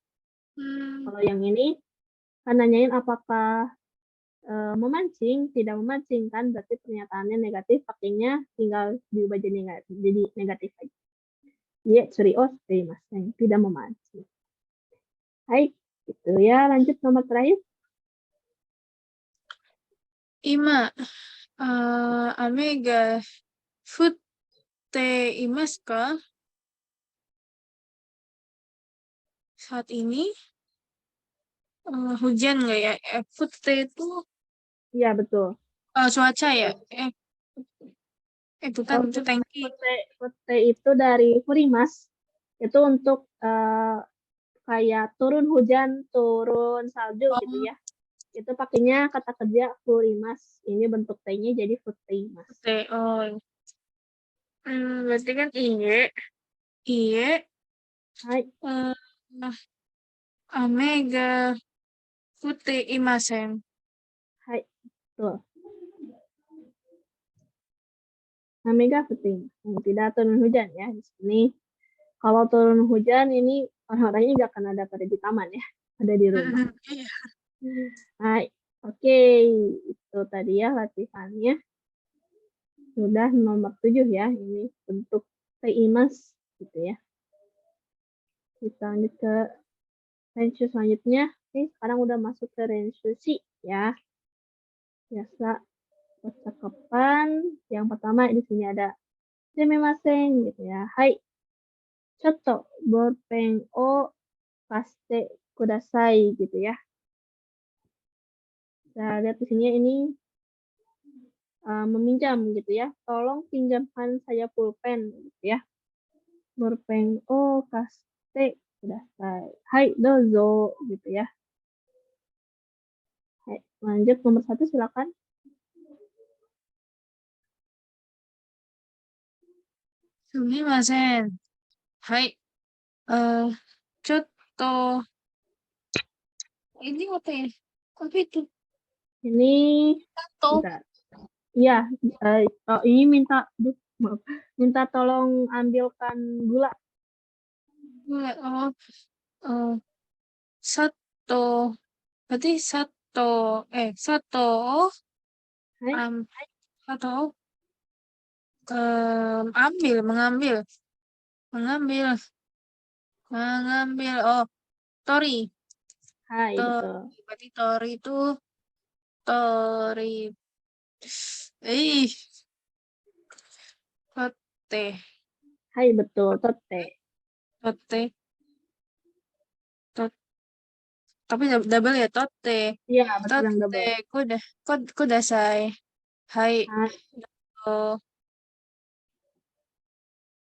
Hmm, Kalau yang ini kan nanyain apakah memancing, tidak memancing kan berarti pernyataannya negatif, pakainya tinggal diubah jadi negatif aja. Iya, curios, mas yang tidak memancing. Baik, gitu ya. Lanjut nomor terakhir. ima, Amega, Futte imasu ka? Saat ini hujan nggak ya? Futte itu Iya, betul. cuaca ya? Bukan, itu tangki. Vote itu dari Furimas. Itu untuk kayak turun hujan, turun salju gitu Oh, ya. Itu pakainya kata kerja Furimas. Ini bentuk T-nya jadi Furimas. Futte. Oh, berarti kan iye. Iye, Hai, eh, Amega, Futte imasen. hai. Tuh. Namega penting. Tidak turun hujan ya. Di sini kalau turun hujan ini orang-orangnya nggak akan ada pada di taman ya. Ada di rumah. Iya. Hai. Oke, itu tadi ya latihannya. Sudah nomor 7 ya. Ini bentuk T-IMAS gitu ya. Kita lanjut ke range selanjutnya. Oke, sekarang udah masuk ke range C ya. Biasa percakapan. Yang pertama di sini ada Sumimasen gitu ya. Hai, Choto, bolpen o kaste kudasai gitu ya. Kita lihat di sini ini meminjam gitu ya. Tolong pinjamkan saya pulpen gitu ya. Bolpen o kaste kudasai. Hai, dozo gitu ya. Hai, lanjut nomor 1 silakan. Sumimasen. Hai. Eh, Cotto. Ini apa ya? Apa itu? Ini Tato. bentar. Iya, ini minta, maaf, minta tolong ambilkan gula. Oh, eh, Sato. Berarti Sato. Sato. Hai, Um, Sato. Mengambil. Mengambil. Mengambil. Oh, Tori. hai Tori. betul. Berarti Tori itu Tori. Ih, Tote. Hai betul, tote. Tote. Tot. Tapi double ya, Tote. Iya, betul yang Tote. double. Kudasai. Hai. Hai, Oh,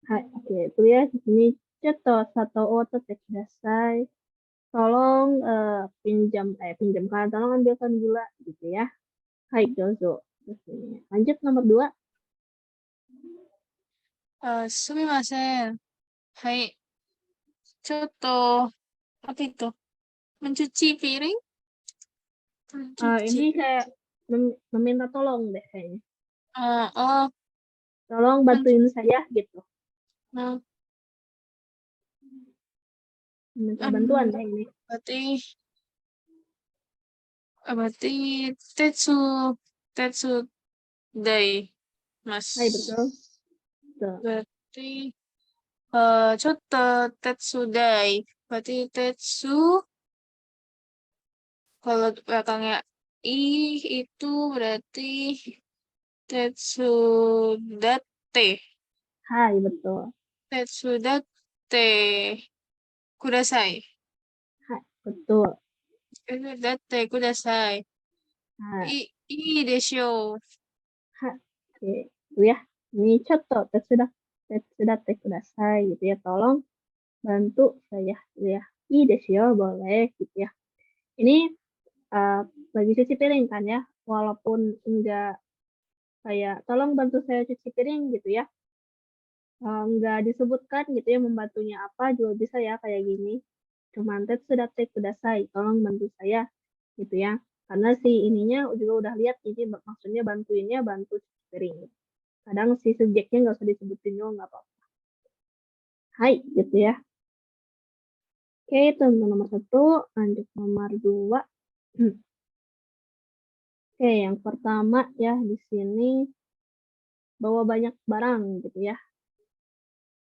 hai. Oke, itu ya di sini ceto satu o tote kudasai. Tolong pinjamkan, tolong ambilkan gula gitu ya. Hai, dozo. Terus ini. Lanjut nomor 2. sumimasen. Hai. Coto. Apa itu? Mencuci piring? Ini Mencuci. saya meminta tolong deh kayaknya. Oh, Tolong bantuin mencuci. saya gitu. Nah, Minta bantuan deh ini. berarti, berarti Tetsu, Tetsu Day, Mas. Hai, betul. Betul. Berarti, Coto Tetsu Day. Berarti Tetsu, kalau belakangnya I itu berarti Tetsudate. Hai, betul. Tetsudate kudasai. Hai, betul. Tetsudate kudasai. Hai, I desyo. hai. Oke, itu ya. Ini contoh, sudah teh kudasai gitu ya. Tolong bantu saya gitu ya. Ii desu yo, boleh gitu ya. Ini uh, bagi cuci piring kan ya. Walaupun enggak kayak tolong bantu saya cuci piring gitu ya. nggak disebutkan gitu ya membantunya apa juga bisa ya kayak gini. Cuman tetsu datte kudasai, tolong bantu saya gitu ya. Karena si ininya juga udah lihat ini maksudnya bantuinnya bantu cuci piring. Kadang si subjeknya nggak usah disebutin juga nggak apa-apa. Hai gitu ya. Oke, itu nomor satu. Lanjut nomor dua. Oke, yang pertama ya di sini bawa banyak barang gitu ya.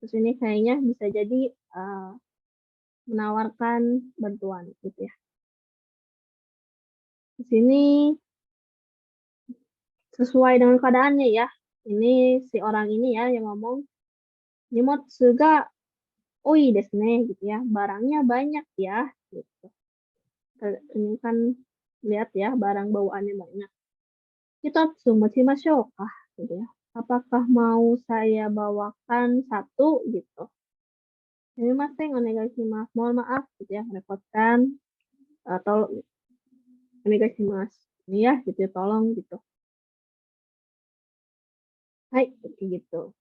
Terus ini kayaknya bisa jadi menawarkan bantuan gitu ya. Di sini sesuai dengan keadaannya ya. Ini si orang ini ya yang ngomong, Nimotsu ga oi desu ne gitu ya. Barangnya banyak ya gitu. Ini kan lihat ya barang bawaannya banyak. Hitatsu mochimashou ka gitu ya. Apakah mau saya bawakan satu gitu? Sumimasen, onegaishimasu. Mohon maaf gitu ya, merepotkan. Tolong, onegaishimasu. Ini ya gitu ya, tolong gitu. Hai, kayak gitu.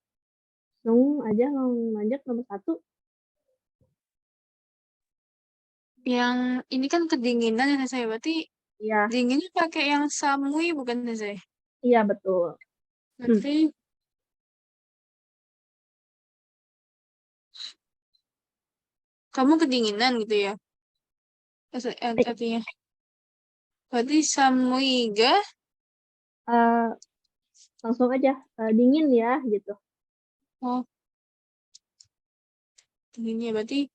Langsung aja lanjut nomor satu. Yang ini kan kedinginan ya saya. Berarti Iya, dinginnya pakai yang samui bukan saya? iya betul. Berarti kamu kedinginan gitu ya? Hai, Artinya. Berarti samui ga? eh, langsung aja dingin ya gitu. Oh, dinginnya berarti.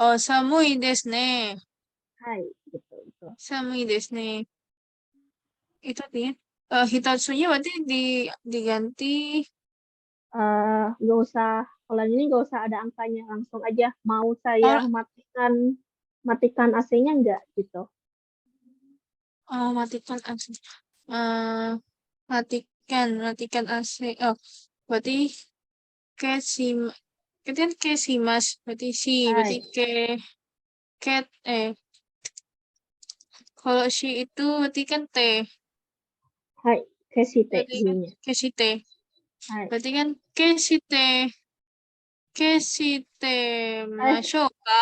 Oh, samui desu ne. Hai, gitu. Gitu. Samui desu ne. Itu artinya. Hitatsunya berarti diganti. Nggak usah, kalau ini nggak usah ada angkanya, langsung aja. Mau saya Oh, matikan AC-nya nggak gitu. oh matikan AC. Eh, matikan AC. Oh, berarti ke si, itu kan ke si mas. Berarti si, berarti Hai, ke, kalau si itu berarti kan T. hai, kesite Berarti kan jadinya. ke si T. Hai, Berarti kan ke si T hai, masyoka.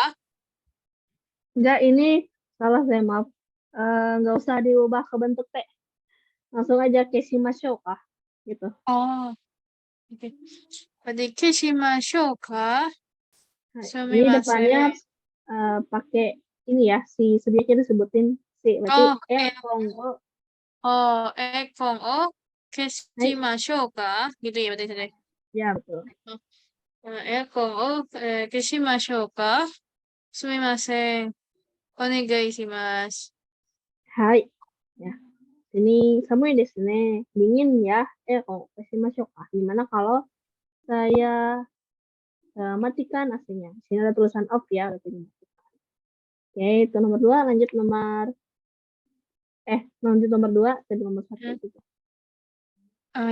nggak ini salah saya maaf. Nggak usah diubah ke bentuk T. Langsung aja Keshimashou kah? Gitu. Oh, oke. Berarti ke si masyoka. Hai, ini Sumimasen. depannya pakai ini ya, si subjeknya disebutin si, berarti Oh, Kongo. oh, ekong oh, ke si Hai, masyoka. Gitu ya berarti tadi. ya betul. Ekong oh, ke si masyoka. Sumimasen. Onegai shimasu. Hai, ya. Ini samui desu ne. Dingin ya. Kongo Keshimashou kah? Gimana kalau saya matikan AC-nya? Di sini ada tulisan off ya, berarti dimatikan. Oke, itu nomor dua. Lanjut nomor dua, tadi nomor satu Hmm. itu.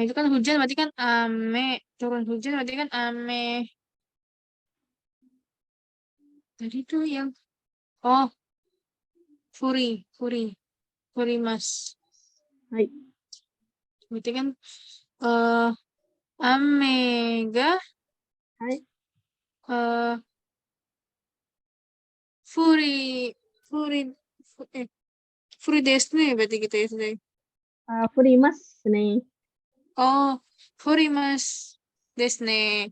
Itu kan hujan berarti kan ame. Turun hujan berarti kan ame. Tadi tuh yang oh furi mas. Hai, Berarti kan eh ame ga hai. eh furi furi eh furi desu ne berarti gitu ya sudah. Furimasu ne. Oh furi desu ne.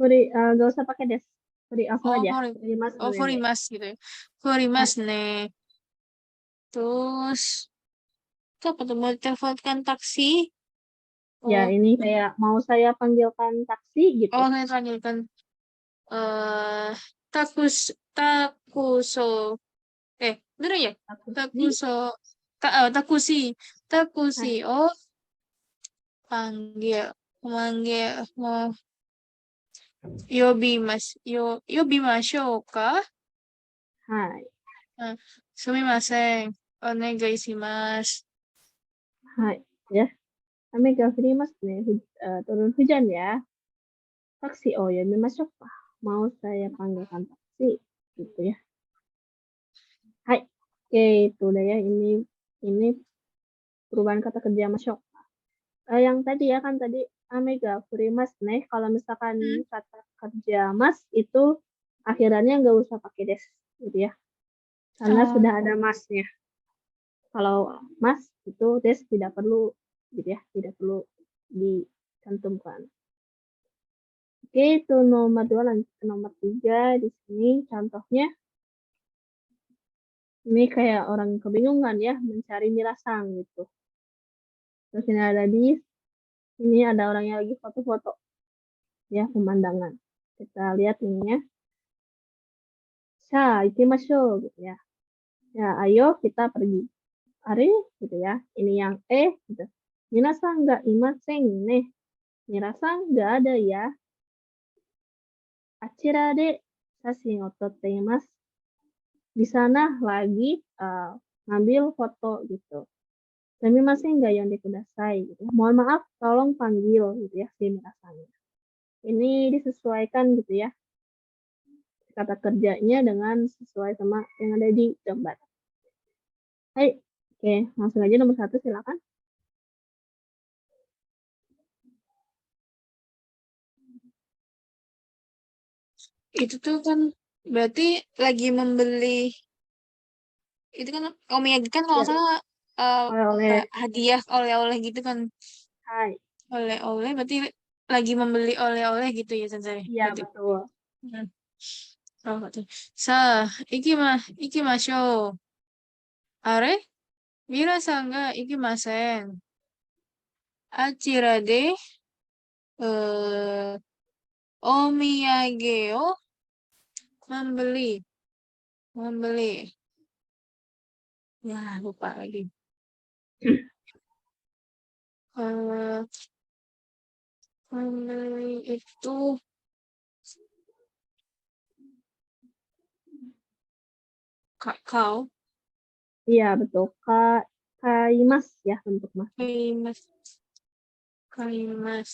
Gak usah pakai des. Langsung Oh aja. furi Furimasu oh ne. gitu ya. Furi Hai. ne. Terus itu apa tuh mau teleponkan taksi? Ya, Oh ini kayak mau saya panggilkan taksi gitu. oh saya panggilkan eh takuso bener ya Takushi. takuso takusi takusi Hai. oh panggil memanggil mau yobi mashoka. Hai. Ah, sumimasen onegai shimasu. Hai. Ya. Kami ga furimasu ne. Turun hujan ya. Taksi. Oh ya, masuk. Mau saya panggilkan taksi. Gitu ya. Hai. Oke, itu udah ya. Ini perubahan kata kerja masuk. Yang tadi ya kan tadi ame ga furimasu ne. Kalau misalkan Hmm. kata kerja mas itu akhirannya nggak usah pakai des gitu ya. Karena Oh, sudah ada masnya. Kalau mas itu des tidak perlu gitu ya, tidak perlu dicantumkan. Oke, itu nomor 2, lanjut ke nomor 3. Di sini contohnya, ini kayak orang kebingungan ya, mencari mirasang gitu. Terus ini ada orang yang lagi foto-foto ya, pemandangan. Kita lihat ini ya. Sa, ikimashou gitu ya. Ya, ayo kita pergi. Are gitu ya. Ini yang gitu. Minasang ga imasen ne. Mirasang nggak ada ya. Achira de sashin o totte imasu. Di sana lagi ngambil foto gitu. Tapi masih nggak yang dikudasai gitu ya. Mohon maaf, tolong panggil gitu ya si mirasangnya. Ini disesuaikan gitu ya kata kerjanya dengan sesuai sama yang ada di gambar. Hai, oke, langsung aja nomor 1 silakan. itu tuh kan berarti lagi membeli. Itu kan omiyagi kan kalau Ya, nggak salah oleh-oleh. kayak hadiah oleh-oleh gitu kan. Hai, Oleh-oleh berarti lagi membeli oleh-oleh gitu ya Sensei. iya Berarti. betul. Hmm. Oh, betul. Sa, ikimashou. Are? Mira-san ga ikimasen. Achira de, eh, omiyage o membeli. Membeli. Ya, lupa lagi. Eh, membeli itu kau. Iya betul. Kaimas ya bentuk mas. Kaimas. Kaimas.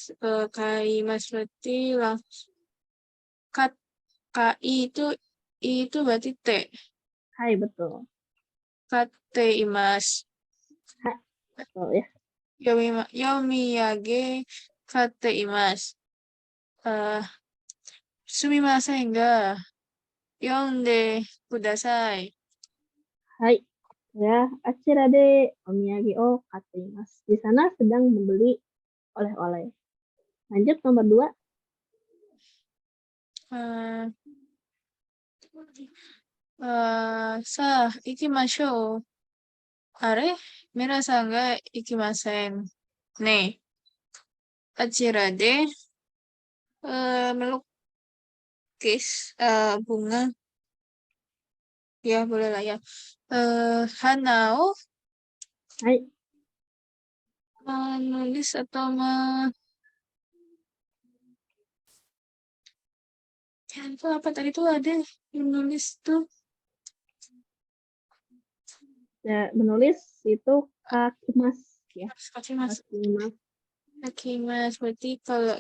Kaimas berarti langsung. Kat, KI itu berarti T. Hai betul. Kate imas. Hai betul ya. Yomiyage kate imas. Eh, sumimasen ga yonde kudasai. Hai ya. Achira de omiyage o kateimasu. Di sana sedang membeli oleh-oleh. Lanjut nomor 2. Eh, sa, ikimashou. Are? Minasan ga ikimasen. Ne. Achira de melukis bunga. Ya, boleh lah ya. Hanao Hai. menulis atau ya, itu apa tadi tuh ada menulis tuh Ya, menulis itu kakimas ya. kaki mas. Kakimas. Kaki mas berarti kalau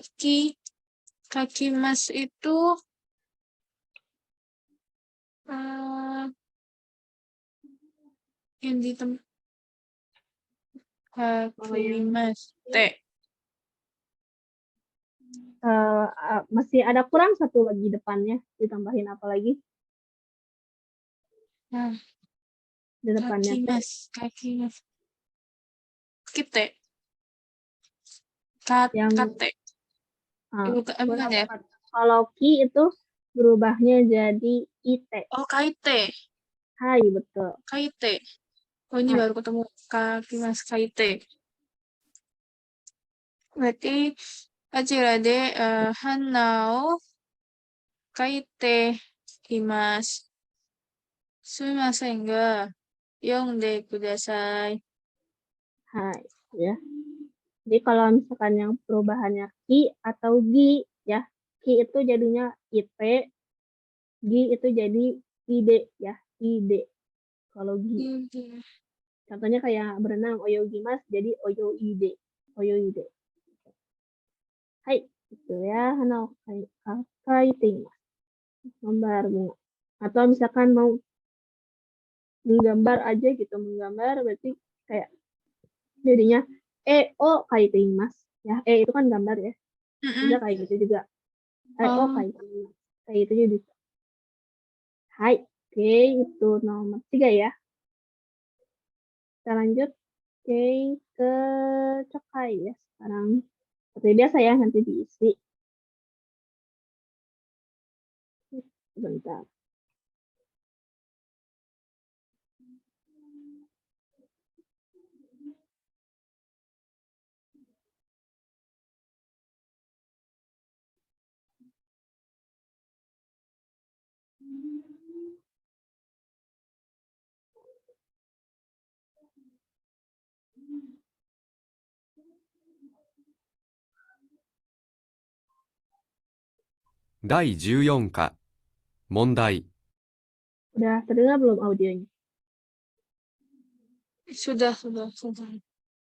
kaki mas itu eh yang di tempat Kalau kaki yang mas T. masih ada kurang satu lagi depannya, ditambahin apa lagi Nah, di depannya tuh kaki mas kita yang kate. Bukan kurang ya. tepat. Kalau ki itu berubahnya jadi it. Oh, kaite. Hai betul. Kaite. Oh, ini Hai. baru ketemu kaki mas kaite. Berarti Ajira de Hanao kaite imas. Sumimasen ga yonde kudasai. Hai ya. Jadi kalau misalkan yang perubahannya ki atau gi ya, ki itu jadinya it, gi itu jadi ide ya, ide. Kalau gi. Iya. Contohnya kayak berenang oyogimas jadi oyoide. Oyoide. Hai, itu ya. Hanao kaiteimasu. Gambar bunga. Atau misalkan mau menggambar aja gitu, menggambar berarti kayak jadinya o kaiteimasu ya. Itu kan gambar ya. Bisa Mm-mm. kayak gitu juga. Oh, Oh, kayak gitu juga bisa. Hai. Oke, itu nomor 3 ya. Kita lanjut. Oke, ke Cokai ya sekarang. Seperti biasa ya, nanti diisi. Sebentar.第14課問題 Udah terdengar belum audionya? sudah.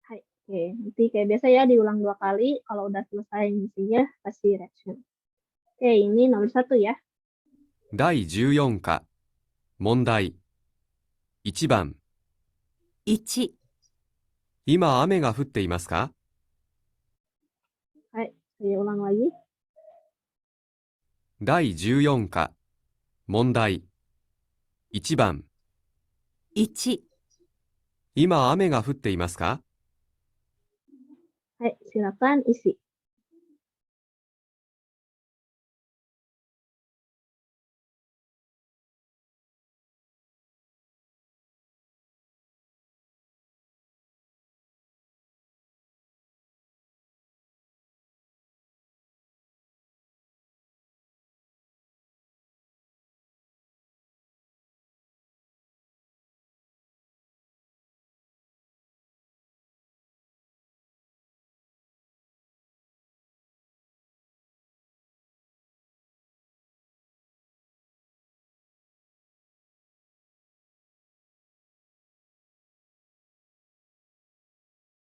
Hai. Oke, nanti kayak biasa ya diulang 2 kali. Kalau udah selesai misinya, kasih reaction. Oke, ini nomor 1 ya. 第14課問題1番1、今雨が降っていますか Hai, saya ulang lagi. 第14課問題1番1、今雨が降っていますか Hai, silakan isi.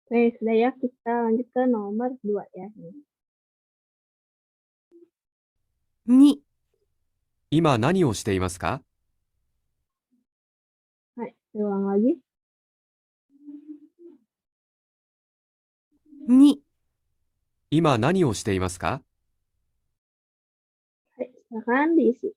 Oke, sudah ya. Kita lanjut ke nomor 2 ya. 2、今何をしていますか Hai, saya ulang lagi. 2、今何をしていますか Hai, silakan diisi.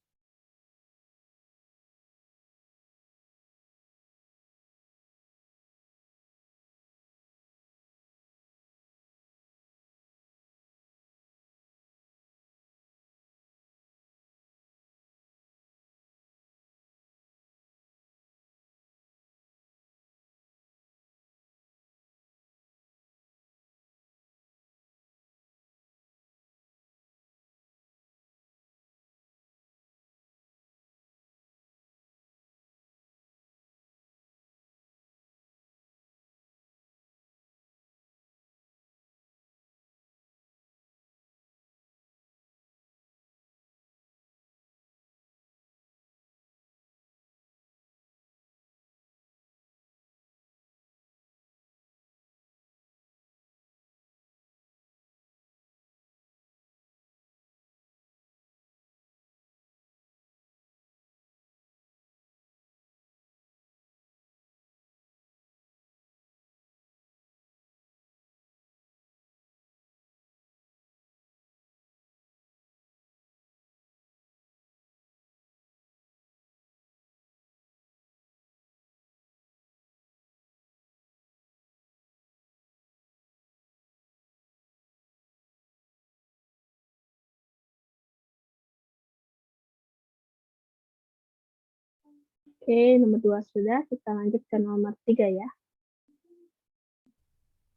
Oke, nomor 2 sudah. Kita lanjut ke nomor 3 ya.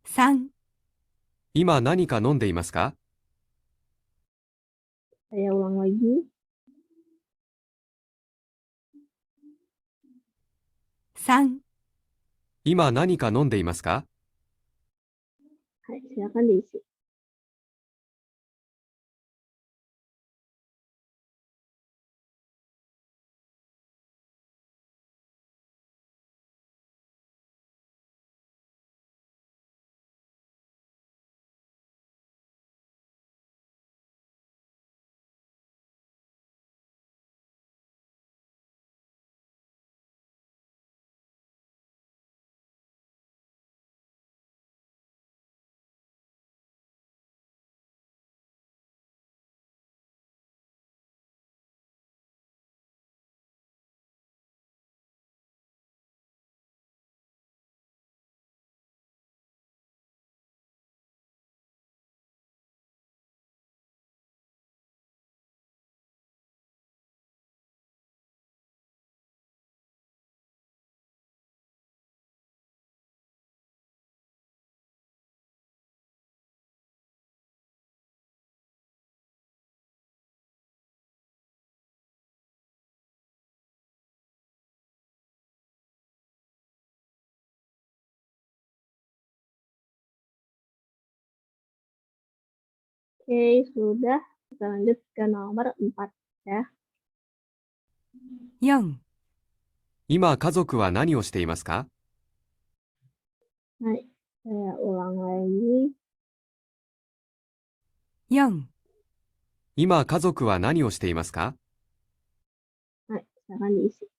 3、今何か飲んでいますか Saya ulang lagi. 3、今何か飲んでいますか Hai, silakan diisi. Oke, sudah. Kita lanjut ke nomor 4 ya. 4、今家族は何をしていますか？ Hai, saya ulang lagi. 4、今家族は何をしていますか？ Hai, silakan diisi.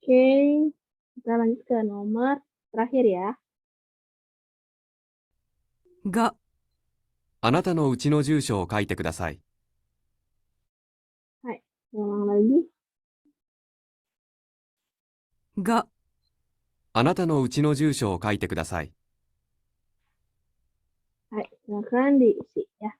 Oke, kita lanjut ke nomor terakhir ya. 5、あなたのうちの住所を書いてください。 Hai, ulang lagi. 5、あなたのうちの住所を書いてください。 Hai, silakan diisi ya.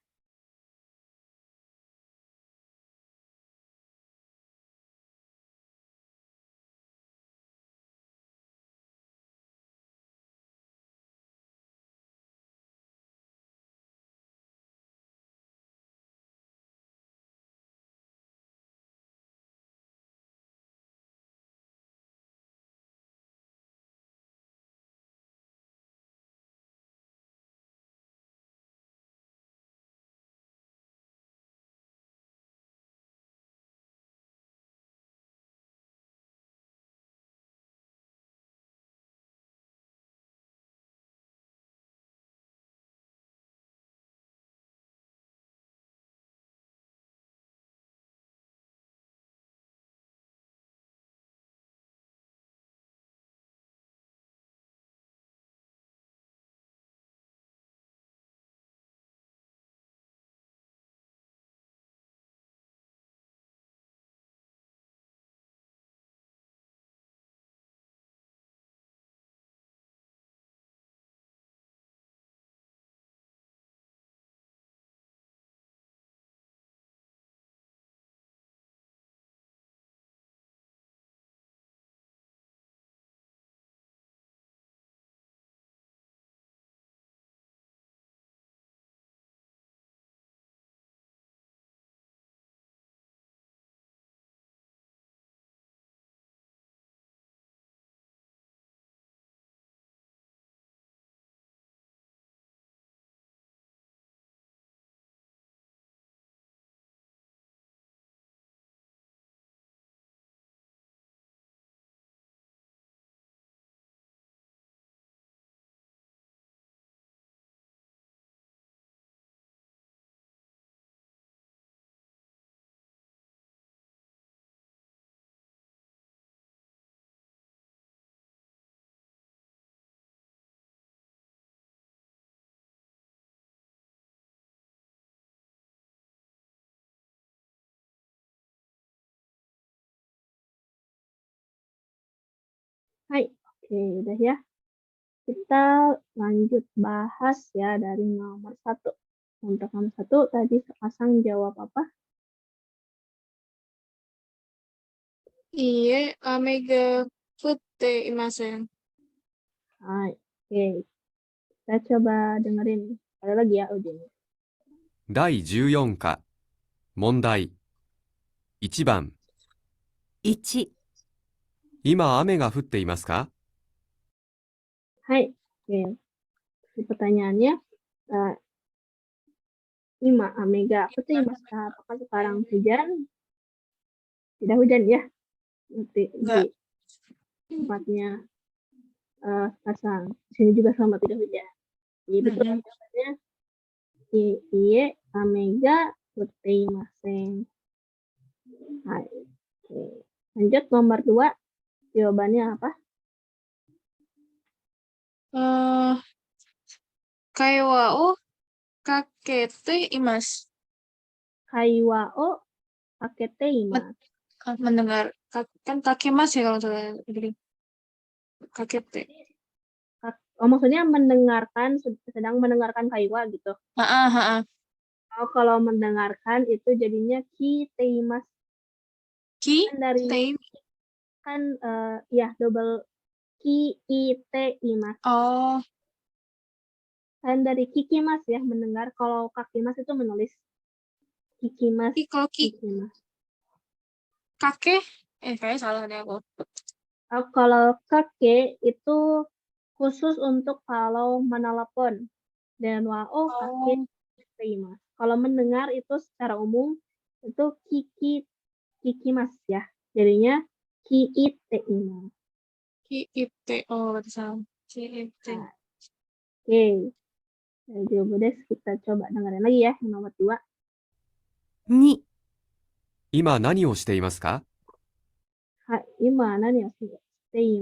Hai, oke, udah ya. Kita lanjut bahas ya dari nomor 1. Untuk nomor 1 tadi sepasang jawab apa? いいえ、雨が降っていません。 Hai, oke. Kita coba dengerin sekali lagi ya audionya. 第14課、問題。1番、 1、今雨が降っていますか？ Hai. Oke. Jadi pertanyaannya, Ima Amega Futaimasu ka? Apakah sekarang hujan? Tidak hujan ya. Nanti Enggak. di tempatnya pasang. Di sini juga sama tidak hujan. Jadi betul Mm-mm. jawabannya Iye Amega Futaimasen. Hai. Oke. Lanjut nomor 2. Jawabannya apa? Kaiwa o kakete imasu. Kaiwa o akete imasu. Mendengar. Kan takemas ya kalau salah. Jadi, kakete. Oh, maksudnya mendengarkan, sedang mendengarkan kaiwa gitu. Oh, kalau mendengarkan itu jadinya kiteimas. Ki, Kan dari tei. kan ya double kiiteimas. Oh, Kan dari kikimas ya mendengar. Kalau kakimas itu menulis. Kikimas, kalau kikimas. kake. Kayaknya salah deh aku. Oh, kalau kake itu khusus untuk kalau menelepon. Dan wao kake kiteimas. Kalau mendengar itu secara umum itu kikimas ya. Jadinya kiiteimas. Kiite. Oh, berarti salah. Kiite. Nah, oke. Nah, jawabannya kita coba dengerin lagi ya yang nomor 2. 2、今何をしていますか？ Hai, gimana nih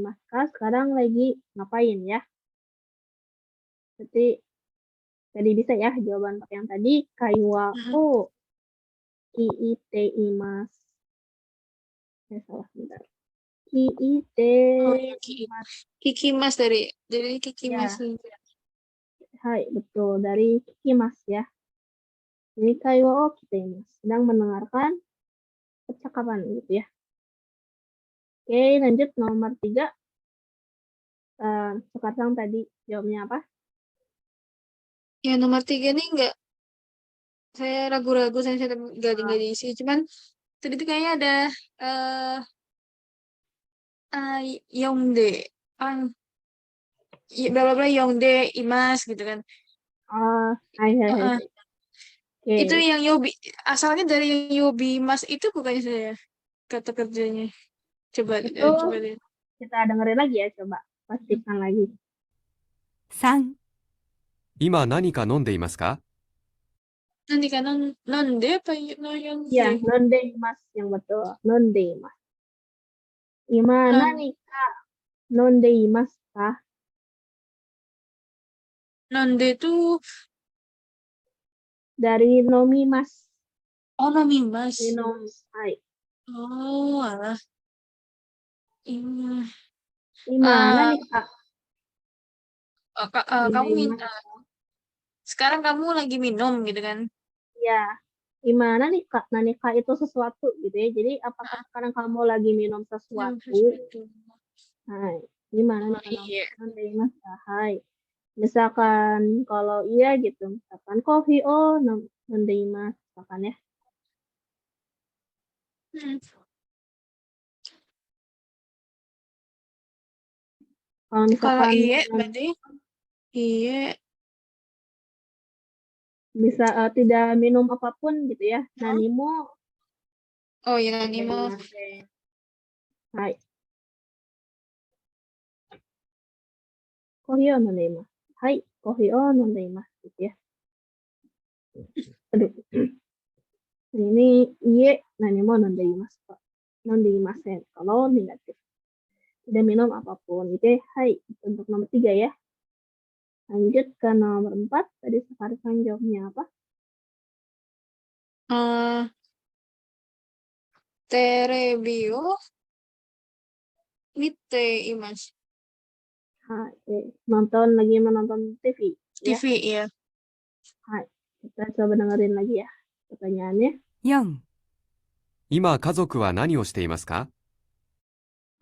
mas? Sekarang lagi ngapain ya? Berarti tadi bisa ya jawaban pakai yang tadi. Kaiwa o kiiteimas. Salah sebentar. Kiite. Oh, ya, kikimas dari kikimas. Hai, betul. Dari kikimas ya. Ini kaiwa o kiteimas. Sedang mendengarkan percakapan gitu ya. Oke, lanjut nomor 3. Sekarang tadi jawabnya apa? Ya, nomor 3 nih enggak. Saya ragu-ragu, saya nggak diisi. Cuman tadi tuh kayaknya ada Yongde. Bla bla bla Yongde Imas gitu kan. Hai. Oke. Itu yang Yobi, asalnya dari yang Yobi Mas itu bukannya saya kata kerjanya. Coba Itu lihat. kita dengerin lagi ya, coba pastikan lagi. 3、今何か飲んでいますか？ Nanti kan nonde apa Yongde? Ya, nondeimas yang betul. Nondeimas. Gimana nih Kak? Nondeimas kah? Nonde itu Dari nomimas. Nomimas. Minum. Hai. Oh, alah. Gimana nih Kak? Kamu Nondeimas. sekarang kamu lagi minum gitu kan? Ya. Gimana nih Kak? Nah nih Kak itu sesuatu gitu ya. Jadi apakah sekarang kamu lagi minum sesuatu? Hai. Gimana nih Kak? Iya. Nondeimas kah? Hai. Misalkan kalau iya gitu, misalkan kopi nondeimas, misalkan ya. Kalau Kalau misalkan iya berarti iya. bisa tidak minum apapun gitu ya. Nanimo Oh iya Nanimo. Hai. Kohio nondeimasu. Hai, kohio nondeimasu gitu ya. Aduh. Ini iye nanimo nondeimasu. Nondeimasen kalau negatif. Tidak minum apapun gitu ya. Hai, untuk nomor 3 ya. Lanjut ke nomor 4. Tadi sekarang jawabnya apa? Terebio Mite Imas. Hai, lagi menonton TV. TV ya. Hai, kita coba dengerin lagi ya pertanyaannya. 4、今家族は何をしていますか？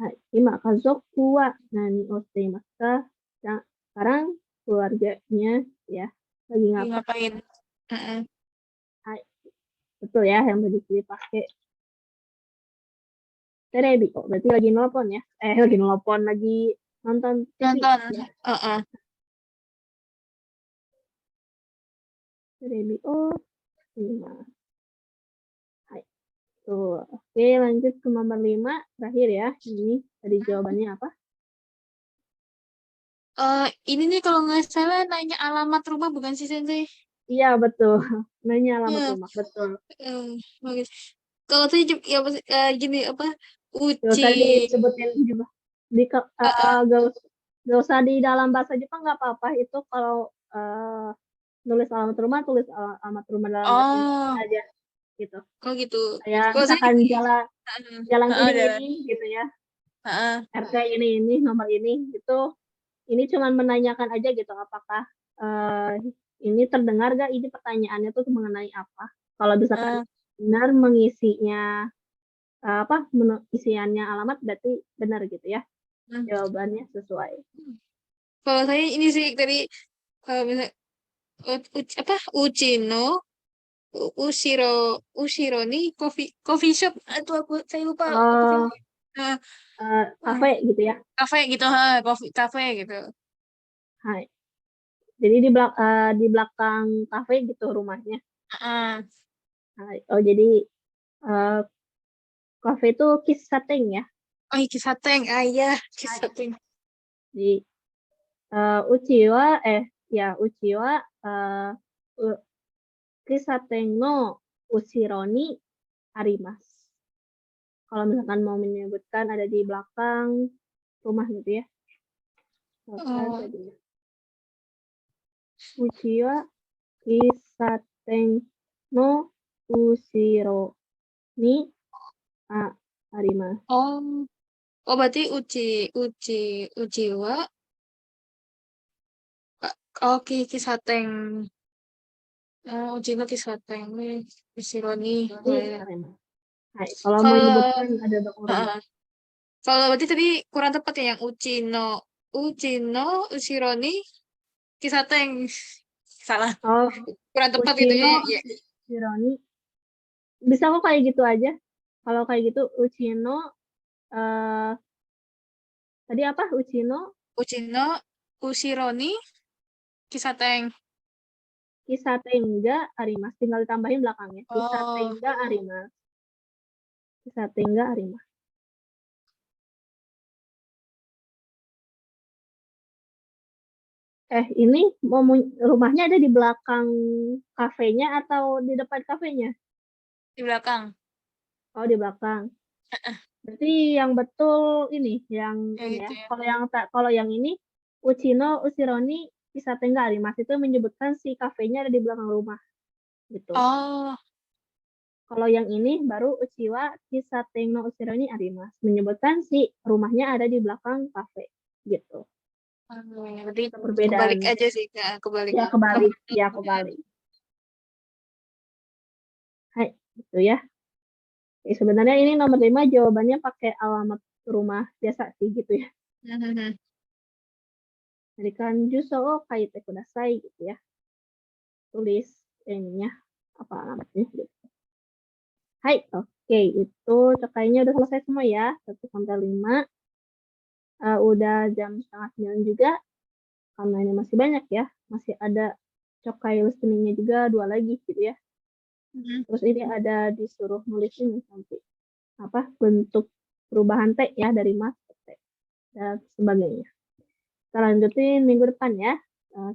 Hai, ima kazoku wa nani o shiteimasu ka? Nah, sekarang keluarganya ya lagi ngapain? Betul ya, yang tadi dipakai. Terebi. Oh, berarti lagi nelpon ya. Lagi nelpon, lagi nonton TV. Nonton. Ya. Heeh. Terebi. Oh, 5. Hai. Tuh. Oke, lanjut ke nomor 5. Terakhir ya. Ini tadi jawabannya apa? Ini nih kalau nggak salah nanya alamat rumah bukan sih Sensei? Iya, betul. Nanya alamat Ya, rumah. Betul. bagus. Kalau tadi ya gini apa? Tuh, tadi Uci. disebutin juga. Gak usah di dalam bahasa Jepang nggak apa-apa. Itu kalau nulis alamat rumah, tulis alamat rumah dalam bahasa Indonesia Oh, aja. Gitu. kok gitu. Kayak Kalau saya misalkan jalan ada. ini gitu ya. Heeh. RT ini, nomor ini, gitu. Ini cuma menanyakan aja gitu, apakah ini terdengar gak ini pertanyaannya tuh mengenai apa. Kalau misalkan benar mengisinya, isiannya alamat berarti benar gitu ya. Jawabannya sesuai. Kalau saya ini sih tadi kalau misalnya Uchino Ushiro nih coffee shop atau saya lupa apa sih. Kafe gitu ya. Kafe gitu, coffee cafe gitu. Hai. Jadi di belakang kafe gitu rumahnya. Hai. Oh, jadi kafe itu Kisateng ya. Oh, Kisateng. Iya, Kisateng. Di Uchiwa Uchiwa Kisateng no Ushiro ni arimasu. Kalau misalkan mau menyebutkan ada di belakang rumah gitu ya. Uchiwa Kisateng no Ushiro ni arimasu. Oh, berarti Uchiwa. Oke, Kisateng. Uchiwa Kisateng nih, Ushiro nih. Hai, kalau mau menyebutkan ada dokumen. Kalau berarti tadi kurang tepat ya yang Uchino, Ushironi, Kisateng. Salah. Oh, Kurang tepat itu ya. Ushironi. Bisa kok kayak gitu aja. Kalau kayak gitu Uchino tadi apa? Uchino, Ushironi, Kisateng. Kisatengga arimasu. Tinggal ditambahin belakangnya. Kisatengga arimasu. Kisatengga arimasu. Ini rumahnya ada di belakang kafenya atau di depan kafenya? Di belakang. Oh, di belakang. Berarti yang betul ini, yang ini ya. Gitu. Kalau yang ini Uchino Ushironi Kisatengga arimasu itu menyebutkan si kafenya ada di belakang rumah. Gitu. Kalau yang ini baru Uchiwa Kisateng no Ushironi arimasu menyebutkan si rumahnya ada di belakang kafe. Gitu. Berarti perbedaan. kebalik aja sih, kebalik. Ya, kebalik. Hai, gitu ya. Sebenarnya ini nomor 5 jawabannya pakai alamat rumah biasa sih gitu ya. Jadi kan juso kaite kudasai gitu ya. Tulis ininya apa alamatnya gitu. Hai, oke, itu kayaknya udah selesai semua ya. 1 sampai 5. Udah jam 8:30 juga. Karena ini masih banyak ya. Masih ada cokai listeningnya juga 2 lagi gitu ya. Terus ini ada disuruh nulis ini nanti bentuk perubahan T ya dari mas ke T dan sebagainya. Kita lanjutin minggu depan ya.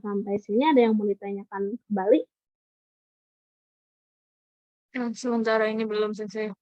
Sampai sini ada yang mau ditanyakan kembali? Sementara ini belum selesai.